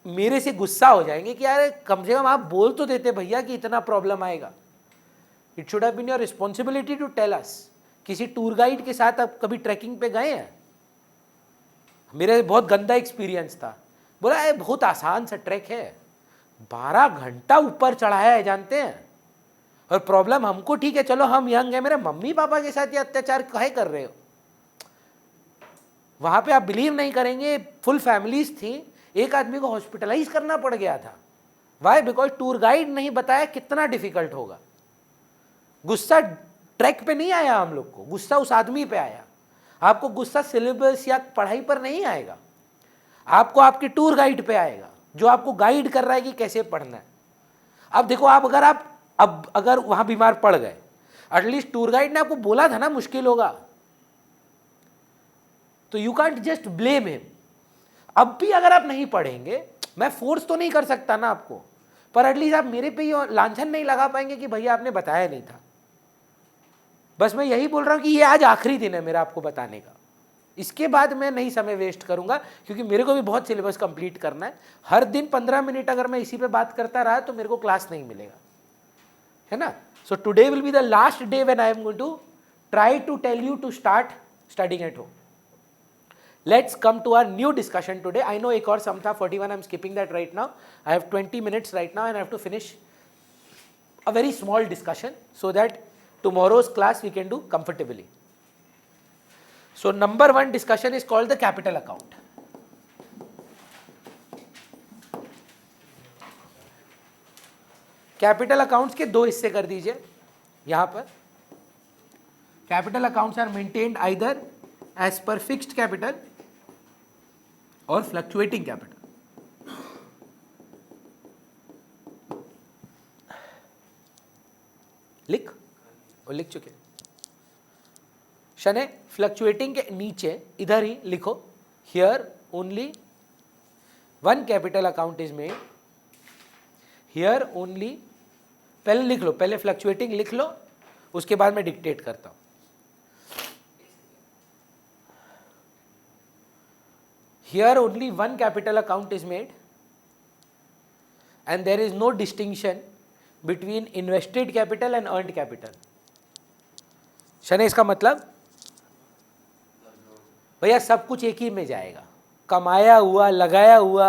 मेरे से गुस्सा हो जाएंगे कि यार कम से कम आप बोल तो देते भैया कि इतना प्रॉब्लम आएगा। It should have been your responsibility to tell us. किसी टूर गाइड के साथ आप कभी ट्रैकिंग पे गए हैं? मेरे बहुत गंदा एक्सपीरियंस था, बोला ये बहुत आसान सा ट्रैक है, 12 घंटा ऊपर चढ़ाया है जानते हैं। और प्रॉब्लम हमको, ठीक है चलो हम यंग है, मेरे मम्मी पापा के साथ ये अत्याचार काहे कर रहे हो? वहां पे आप बिलीव नहीं करेंगे, फुल फैमिलीज थी, एक आदमी को हॉस्पिटलाइज करना पड़ गया था। वाई? बिकॉज टूर गाइड नहीं बताया कितना डिफिकल्ट होगा। गुस्सा ट्रैक पे नहीं आया हम लोग को, गुस्सा उस आदमी पे आया। आपको गुस्सा सिलेबस या पढ़ाई पर नहीं आएगा, आपको आपके टूर गाइड पे आएगा, जो आपको गाइड कर रहा है कि कैसे पढ़ना है। अब देखो, आप अगर वहां बीमार पड़ गए, एटलीस्ट टूर गाइड ने आपको बोला था ना मुश्किल होगा, तो you can't just blame him. अब भी अगर आप नहीं पढ़ेंगे, मैं फोर्स तो नहीं कर सकता ना आपको, पर एटलीस्ट आप मेरे पे ये लांछन नहीं लगा पाएंगे कि भैया आपने बताया नहीं था। बस मैं यही बोल रहा हूं कि ये आज आखिरी दिन है मेरा आपको बताने का, इसके बाद मैं नहीं समय वेस्ट करूंगा, क्योंकि मेरे को भी बहुत सिलेबस कंप्लीट करना है। हर दिन 15 मिनट अगर मैं इसी पे बात करता रहा तो मेरे को क्लास नहीं मिलेगा, है ना। So today will be the last day when I am going to try to tell you to start studying at home. Let's come to our new discussion today. I know एक और सम था 41, I am skipping that right now. I have 20 minutes right now and I have to finish a very small discussion so that tomorrow's class we can do comfortably. So number 1 discussion is called the capital account. Capital accounts के 2 हिस्से कर दीजिए यहां पर। Capital accounts are maintained either as per fixed capital और फ्लक्चुएटिंग कैपिटल। लिख चुके शने। फ्लक्चुएटिंग के नीचे इधर ही लिखो, here only 1 capital account is made, here only, पहले लिख लो, पहले फ्लक्चुएटिंग लिख लो, उसके बाद मैं डिक्टेट करता हूं। Here only 1 capital account is made and there is no distinction between invested capital and earned capital. Shane इसका मतलब भैया सब कुछ एक ही में जाएगा, कमाया हुआ लगाया हुआ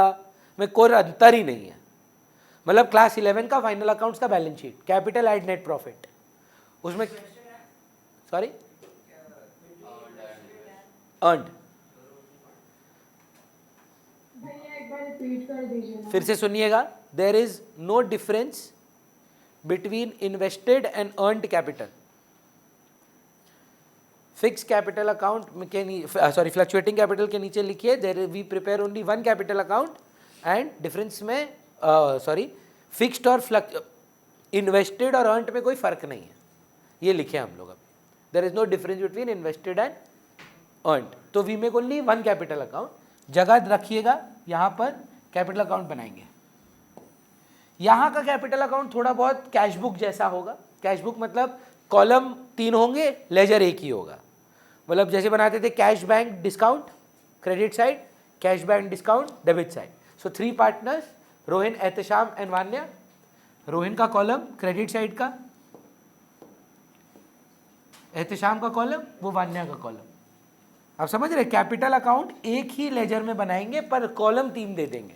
में कोई अंतर ही नहीं है। मतलब क्लास 11 का फाइनल अकाउंट्स का balance sheet, capital and net profit, उसमें सॉरी अर्न्ड, फिर से सुनिएगा, there is no difference between invested and earned capital. Fix capital account के सॉरी फ्लक्चुएटिंग कैपिटल के नीचे लिखिए there we prepare only 1 capital account and difference में सॉरी फिक्स्ड और इन्वेस्टेड और अर्न्ड में कोई फर्क नहीं है, ये लिखे हम लोग। अब there is no difference between invested and earned, तो we make only 1 capital account. जगह रखिएगा, यहाँ पर कैपिटल अकाउंट बनाएंगे। यहाँ का कैपिटल अकाउंट थोड़ा बहुत कैश बुक जैसा होगा। कैश बुक मतलब कॉलम 3 होंगे, लेजर एक ही होगा। मतलब जैसे बनाते थे cash bank discount credit side, cash bank discount debit side. So 3 partners, Rohin, Ehtesham and Vanya. Rohin का कॉलम क्रेडिट साइड का, एहतेशाम का कॉलम, वो वान्या का कॉलम। आप समझ रहे, कैपिटल अकाउंट एक ही लेजर में बनाएंगे पर कॉलम 3 दे देंगे।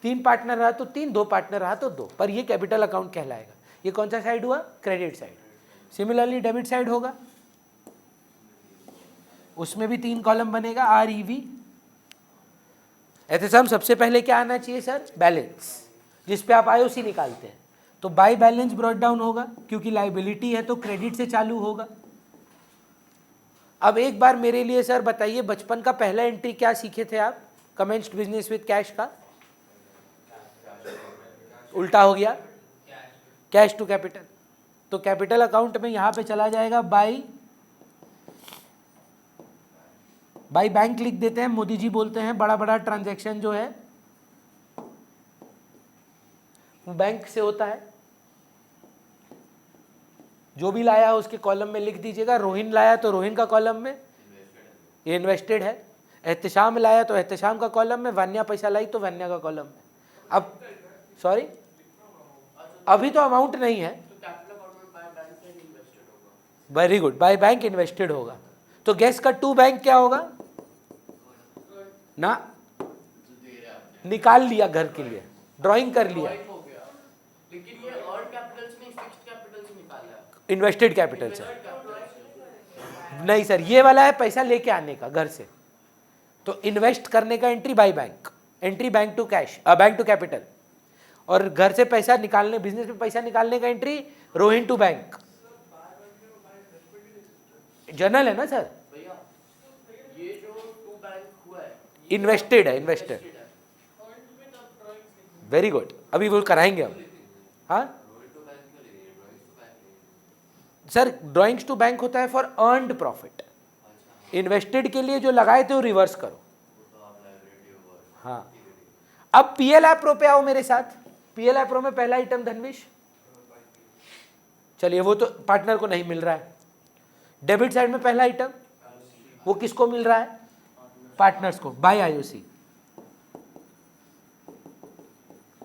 3 पार्टनर रहा तो 3, 2 पार्टनर रहा तो 2, पर ये कैपिटल अकाउंट कहलाएगा। ये कौन सा साइड हुआ? Credit side. Similarly debit side होगा, उसमें भी 3 कॉलम बनेगा, REV। एहतेशाम सबसे पहले क्या आना चाहिए सर? बैलेंस, जिस पे आप IOC निकालते हैं। तो बाय बैलेंस ब्रॉट डाउन होगा, क्योंकि लाइबिलिटी है तो क्रेडिट से चालू होगा। अब एक बार मेरे लिए सर बताइए, बचपन का पहला एंट्री क्या सीखे थे आप? कमेंस्ड बिजनेस विद कैश का उल्टा हो गया, कैश टू कैपिटल। तो कैपिटल अकाउंट में यहां पे चला जाएगा बाई बैंक लिख देते हैं। मोदी जी बोलते हैं बड़ा बड़ा ट्रांजैक्शन जो है बैंक से होता है। जो भी लाया है उसके कॉलम में लिख दीजिएगा। रोहिन लाया तो रोहिन का कॉलम में ये इन्वेस्टेड है, एहतेशाम लाया तो एहतेशाम का कॉलम में, वान्या पैसा लाई तो वान्या का कॉलम में। अब सॉरी, अभी तो अमाउंट नहीं है। Very good, by bank invested होगा। तो गैस का टू बैंक क्या होगा ना? निकाल लिया घर के लिए, ड्राइंग कर लिया, लेकिन ये अर्न कैपिटल से नहीं, फिक्स्ड कैपिटल से निकाला है। इन्वेस्टेड कैपिटल से नहीं सर, ये वाला है पैसा लेके आने का घर से। तो इन्वेस्ट करने का entry by bank, entry bank to cash, bank to capital. और घर से पैसा निकालने, बिजनेस में पैसा निकालने का entry Rohin to bank. General है ना सर, भैया ये जो टू बैंक हुआ है इन्वेस्टेड है, इन्वेस्टेड। वेरी गुड, अभी वो कराएंगे हम। हाँ सर, ड्राइंग्स टू बैंक होता है फॉर अर्नड प्रॉफिट। इन्वेस्टेड के लिए जो लगाए थे वो रिवर्स करो। हाँ, अब PL एप्रो पे आओ मेरे साथ। PL एप्रो में पहला आइटम धनविश, चलिए वो तो पार्टनर को नहीं मिल रहा है। डेबिट साइड में पहला आइटम वो किसको मिल रहा है? पार्टनर्स को, बाय IOC।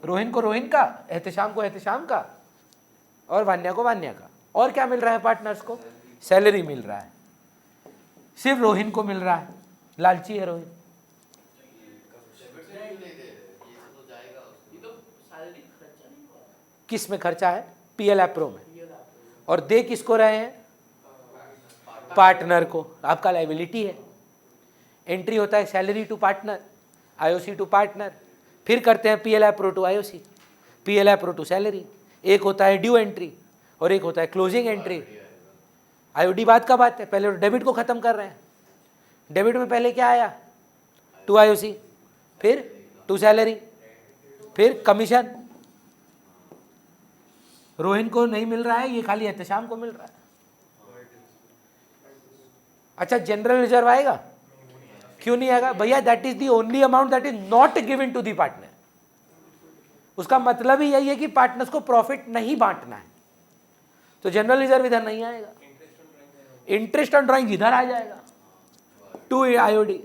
रोहिन को रोहिन का, एहतेशाम को एहतेशाम का, और वान्या को वान्या का। और क्या मिल रहा है पार्टनर्स को? सैलरी मिल रहा है। सिर्फ रोहिन को मिल रहा है, लालची है रोहिन। किस में खर्चा है? PL एप्रो में। और दे किसको रहे हैं? पार्टनर को। आपका लायबिलिटी है। एंट्री होता है salary to partner, IOC to partner, फिर करते हैं PL appro to IOC, PL appro to salary. एक होता है ड्यू एंट्री और एक होता है क्लोजिंग एंट्री। IOD बात का बात है, पहले डेबिट को खत्म कर रहे हैं। डेबिट में पहले क्या आया? टू IOC, फिर टू सैलरी, फिर कमीशन। रोहिन को नहीं मिल रहा है, ये खाली एहतेशाम को मिल रहा है। अच्छा, जनरल रिजर्व आएगा? क्यों नहीं आएगा भैया? That is the only amount that is not given to the partner. उसका मतलब ही यही है कि पार्टनर्स को प्रॉफिट नहीं बांटना है, तो जनरल रिजर्व इधर नहीं आएगा। इंटरेस्ट ऑन ड्राइंग इधर आ जाएगा, टू IOD,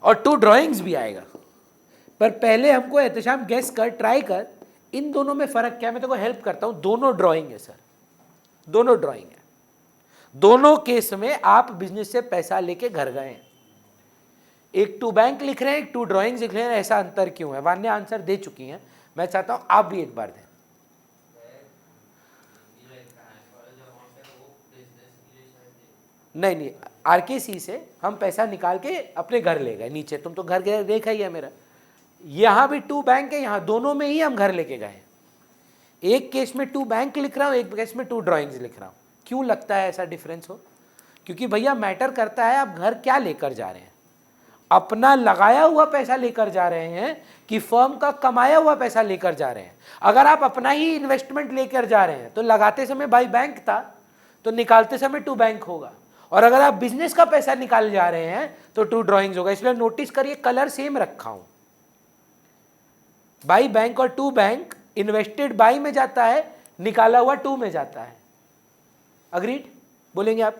और टू ड्राइंग्स भी आएगा। पर पहले हमको एहतेशाम गेस कर, ट्राई कर, इन दोनों में फर्क क्या है? मैं तेरे को हेल्प करता हूं। दोनों ड्राइंग है सर, दोनों ड्राइंग है। दोनों केस में आप बिजनेस से पैसा लेके घर गए हैं। एक टू बैंक लिख रहे हैं, एक टू ड्राइंग्स लिख रहे हैं। ऐसा अंतर क्यों है? वान्या आंसर दे चुकी हैं, मैं चाहता हूं आप भी एक बार दें। नहीं, RKC से हम पैसा निकाल के अपने घर ले गए नीचे। तुम तो घर गए, देखा ही है मेरा। यहां भी टू बैंक है, यहां दोनों में ही हम घर लेके गए। एक केस में टू बैंक लिख रहा हूं, एक केस में टू ड्राइंग्स लिख रहा हूं। क्यों लगता है ऐसा डिफरेंस हो? क्योंकि भैया मैटर करता है आप घर क्या लेकर जा रहे हैं। अपना लगाया हुआ पैसा लेकर जा रहे हैं कि फर्म का कमाया हुआ पैसा लेकर जा रहे हैं। अगर आप अपना ही इन्वेस्टमेंट लेकर जा रहे हैं तो लगाते समय बाई बैंक था, तो निकालते समय टू बैंक होगा। और अगर आप बिजनेस का पैसा निकाल जा रहे हैं तो टू ड्राइंग्स होगा। इसलिए नोटिस करिए, कलर सेम रखा हूं। बाई बैंक और टू बैंक, इन्वेस्टेड बाई में जाता है, निकाला हुआ टू में जाता है। अग्रीड? बोलेंगे आप?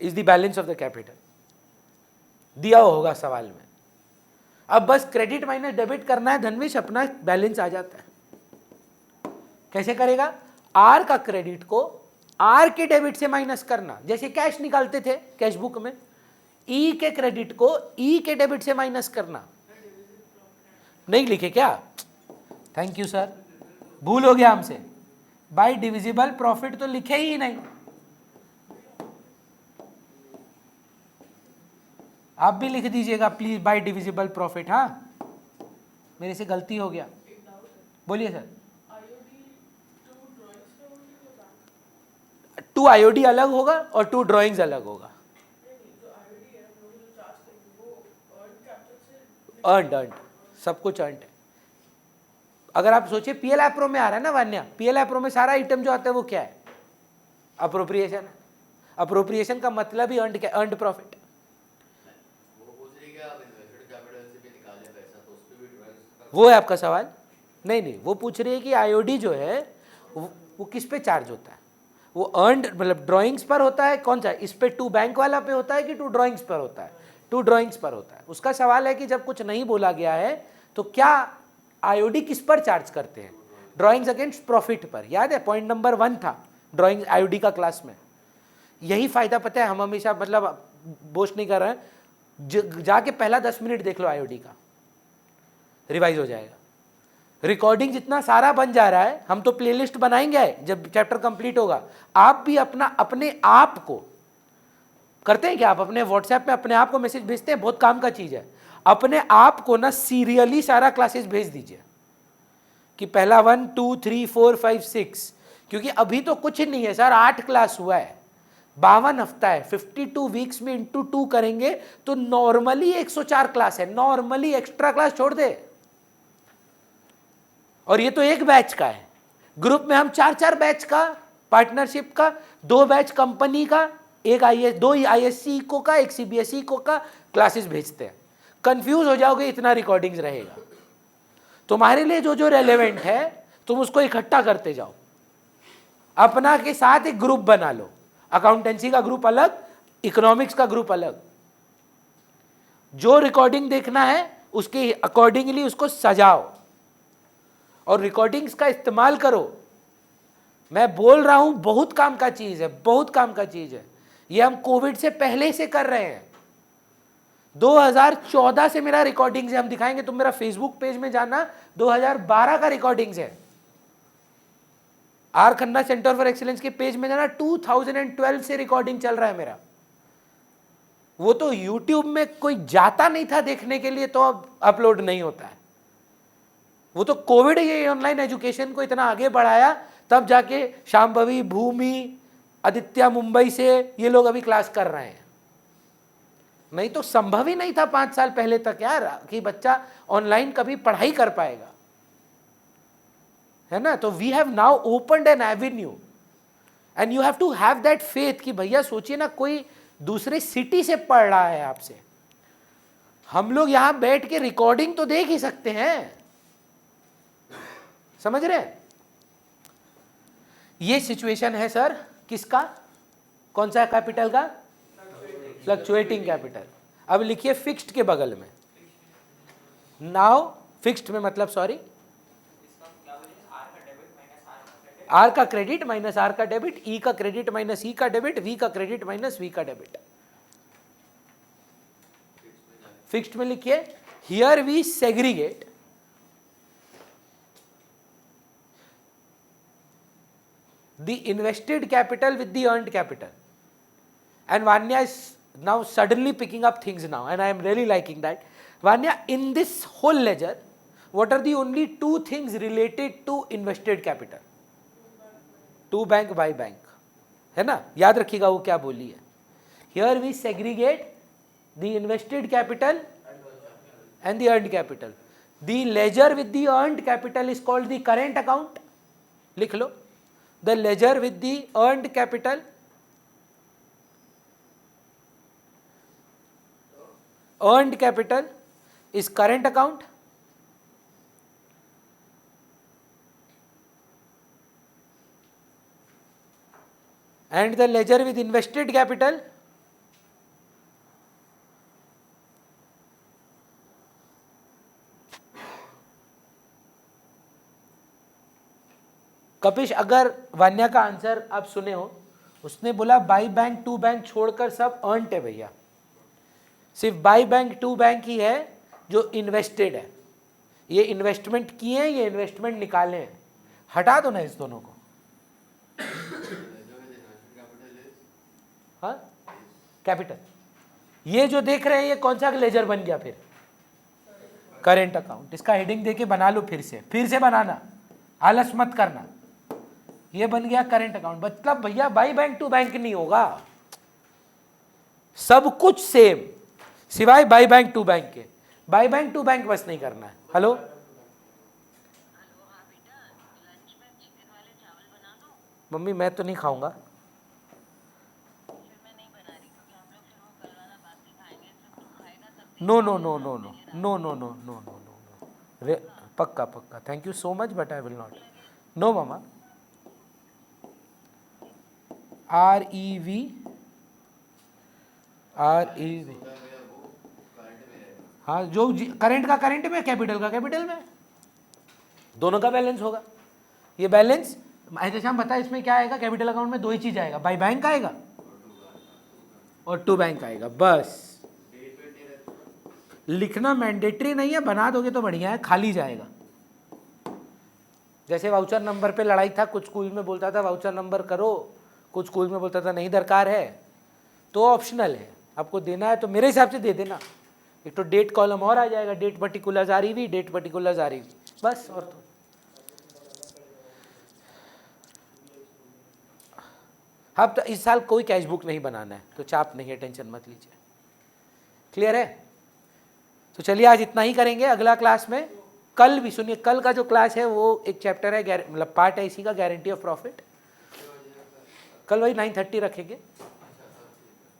Is the balance of the capital, दिया होगा सवाल में। अब बस क्रेडिट माइनस डेबिट करना है धनवेश, अपना बैलेंस आ जाता है। कैसे करेगा? आर का क्रेडिट को आर के डेबिट से माइनस करना, जैसे कैश निकालते थे कैश बुक में, ई के क्रेडिट को ई के डेबिट से माइनस करना। नहीं लिखे क्या? थैंक यू सर, भूल हो गया हमसे। बाय डिविजिबल प्रॉफिट तो लिखे ही नहीं। आप भी लिख दीजिएगा प्लीज, बाय डिविजिबल प्रॉफिट। हाँ, मेरे से गलती हो गया। बोलिए सर। टू आईओडी अलग होगा और टू ड्राइंग्स अलग होगा। अर्नड सब कुछ अर्नड है। अगर आप सोचिए पीएल एप्रो में आ रहा है ना वान्या, पीएल एप्रो में सारा आइटम जो आता है वो क्या है? अप्रोप्रिएशन है। अप्रोप्रिएशन का मतलब ही अर्नड प्रॉफिट। वो है आपका सवाल? नहीं, वो पूछ रही है कि आईओडी जो है वो किस पे चार्ज होता है? वो अर्नड मतलब ड्राइंग्स पर होता है। कौन सा? इस पे टू बैंक वाला पे होता है कि टू ड्राइंग्स पर होता है? टू ड्राइंग्स पर होता है। उसका सवाल है कि जब कुछ नहीं बोला गया है तो क्या आईओडी किस पर चार्ज करते हैं? ड्राइंग्स अगेंस्ट प्रॉफिट पर। याद है पॉइंट नंबर 1 था ड्राइंग आईओडी का क्लास में। यही फायदा पता है, हम हमेशा मतलब बोस्ट नहीं कर रहे हैं, जाके पहला 10 मिनट देख लो आईओडी का, रिवाइज हो जाएगा। रिकॉर्डिंग जितना सारा बन जा रहा है, हम तो प्लेलिस्ट बनाएंगे जब चैप्टर कंप्लीट होगा। आप भी अपने आप को करते हैं क्या? आप अपने व्हाट्सएप में अपने आप को मैसेज भेजते हैं? बहुत काम का चीज है। अपने आप को ना सीरियली सारा क्लासेस भेज दीजिए कि पहला 1 2 3 4 5 6, क्योंकि अभी तो कुछ नहीं है सर, 8 क्लास हुआ है, 52 हफ्ता है, 52 वीक्स में इंटू 2 करेंगे तो नॉर्मली 104 क्लास है। नॉर्मली एक्स्ट्रा क्लास छोड़ दे। और ये तो एक बैच का है। ग्रुप में हम 4-4 बैच का, पार्टनरशिप का, 2 बैच कंपनी का, एक दो आईएससी इको का, एक सीबीएसई इको का क्लासेस भेजते हैं। कंफ्यूज हो जाओगे, इतना रिकॉर्डिंग्स रहेगा। तुम्हारे लिए जो जो रेलेवेंट है तुम उसको इकट्ठा करते जाओ। अपना के साथ एक ग्रुप बना लो, अकाउंटेंसी का ग्रुप अलग, इकोनॉमिक्स का ग्रुप अलग। जो रिकॉर्डिंग देखना है उसके अकॉर्डिंगली उसको सजाओ और रिकॉर्डिंग्स का इस्तेमाल करो। मैं बोल रहा हूं बहुत काम का चीज है, बहुत काम का चीज है। ये हम कोविड से पहले से कर रहे हैं। 2014 से मेरा रिकॉर्डिंग्स है, हम दिखाएंगे। तुम मेरा फेसबुक पेज में जाना, 2012 का रिकॉर्डिंग्स है। R Khanna centre for excellence के पेज में जाना, 2012 से रिकॉर्डिंग चल रहा है मेरा। वो तो यूट्यूब में कोई जाता नहीं था देखने के लिए, तो अब अपलोड नहीं होता है। वो तो कोविड ये ऑनलाइन एजुकेशन को इतना आगे बढ़ाया, तब जाके शांभवी, भूमि, आदित्य मुंबई से ये लोग अभी क्लास कर रहे हैं। नहीं तो संभव ही नहीं था 5 साल पहले तक यार कि बच्चा ऑनलाइन कभी पढ़ाई कर पाएगा, है ना। तो we have now opened an avenue and you have to have that faith कि भैया सोचिए ना, कोई दूसरे सिटी से पढ़ रहा है आपसे। हम लोग यहां बैठ के रिकॉर्डिंग तो देख ही सकते हैं, समझ रहे हैं। ये सिचुएशन है सर किसका? कौन सा कैपिटल का? Fluctuating capital. अब लिखिए फिक्स्ड के बगल में। नाउ फिक्स्ड में मतलब सॉरी, आर का क्रेडिट माइनस आर का डेबिट, ई का क्रेडिट माइनस ई का डेबिट, वी का क्रेडिट माइनस वी का डेबिट। फिक्स्ड में लिखिए here we segregate the invested capital with the earned capital. And Vanya is now suddenly picking up things now, and I am really liking that. Vanya, in this whole ledger, what are the only 2 things related to invested capital? To bank by bank, है ना। याद रखिएगा वो क्या बोली है। Here we segregate the invested capital and the earned capital. The ledger with the earned capital is called the current account. लिख लो। The ledger with the earned capital is current account and the ledger with invested capital, Kapish अगर वान्या का आंसर आप सुने हो, उसने बोला बाई बैंक टू बैंक छोड़कर सब अर्नड है भैया, सिर्फ बाई बैंक टू बैंक ही है जो इन्वेस्टेड है, ये इन्वेस्टमेंट किए हैं, ये इन्वेस्टमेंट निकाले हैं, हटा दो ना इस दोनों को। हाँ कैपिटल, ये जो देख रहे हैं ये कौन सा लेजर बन गया फिर, करेंट अकाउंट। इसका हेडिंग देके बना लो, फिर से बनाना, आलस मत करना। ये बन गया करेंट अकाउंट, मतलब भैया बाई बैंक टू बैंक नहीं होगा, सब कुछ सेम सिवाय बाई बैंक टू बैंक के। बाई बैंक टू बैंक बस नहीं करना है। हेलो मम्मी, मैं तो नहीं खाऊंगा। No no no no no no no no no no no, पक्का पक्का, thank you so much but I will not. No मामा, REV हाँ, जो करंट का करंट में, कैपिटल का कैपिटल में, दोनों का बैलेंस होगा। ये बैलेंस ऐसे हम बता, इसमें क्या आएगा, कैपिटल अकाउंट में दो ही चीज आएगा, बाई बैंक आएगा और टू बैंक आएगा, बस। लिखना मैंडेटरी नहीं है, बना दोगे तो बढ़िया है, खाली जाएगा। जैसे वाउचर नंबर पे लड़ाई था, कुछ स्कूल में बोलता था वाउचर नंबर करो, कुछ स्कूल में बोलता था नहीं दरकार है, तो ऑप्शनल है, आपको देना है तो मेरे हिसाब से दे देना। एक तो डेट कॉलम और आ जाएगा, date particulars REV, date particulars REV, बस। और तो अब तो इस साल कोई कैश बुक नहीं बनाना है, तो चाप नहीं है, टेंशन मत लीजिए। क्लियर है? तो चलिए आज इतना ही करेंगे, अगला क्लास में कल भी सुनिए, कल का जो क्लास है वो एक चैप्टर है, मतलब पार्ट है इसी का, गारंटी ऑफ प्रॉफिट। कल वही 9:30 रखेंगे।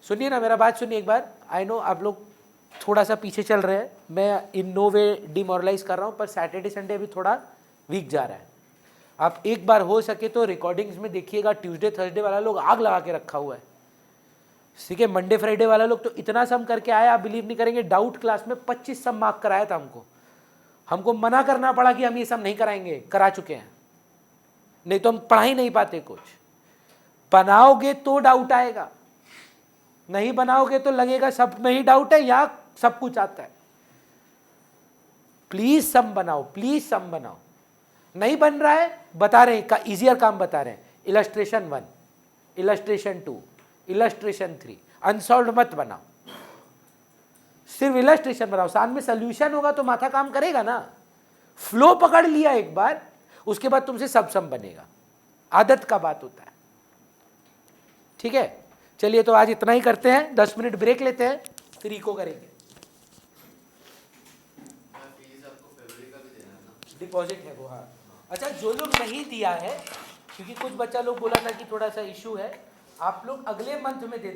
सुनिए ना, मेरा बात सुनिए एक बार। आई नो आप लोग थोड़ा सा पीछे चल रहे हैं, मैं इन नो वे डिमोरलाइज कर रहा हूँ, पर सैटरडे संडे भी थोड़ा वीक जा रहा है। आप एक बार हो सके तो रिकॉर्डिंग्स में देखिएगा, ट्यूसडे थर्सडे वाला लोग आग लगा के रखा हुआ है, ठीक है। मंडे फ्राइडे वाला लोग तो इतना सम करके आया, आप बिलीव नहीं करेंगे, डाउट क्लास में 25 सम मार्क कराया था हमको मना करना पड़ा कि हम ये सब नहीं कराएंगे, करा चुके हैं, नहीं तो हम पढ़ा ही नहीं पाते कुछ। बनाओगे तो डाउट आएगा, नहीं बनाओगे तो लगेगा सब में ही डाउट है या सब कुछ आता है। प्लीज सम बनाओ, प्लीज सम बनाओ। नहीं बन रहा है, बता रहे हैं का इजियर काम बता रहे हैं, इलस्ट्रेशन 1, इलस्ट्रेशन 2, इलस्ट्रेशन 3, अनसॉल्व मत बनाओ, सिर्फ इलस्ट्रेशन बनाओ। साथ में सोल्यूशन होगा तो माथा काम करेगा ना। फ्लो पकड़ लिया एक बार, उसके बाद तुमसे सब सम बनेगा, आदत का बात होता है, ठीक है। चलिए तो आज इतना ही करते हैं, 10 मिनट ब्रेक लेते हैं, फिर इको करेंगे। डिपॉजिट है वो, हाँ। अच्छा, जो लोग नहीं दिया है, क्योंकि कुछ बच्चा लोग बोला था कि थोड़ा सा इशू है, आप लोग अगले मंथ में दे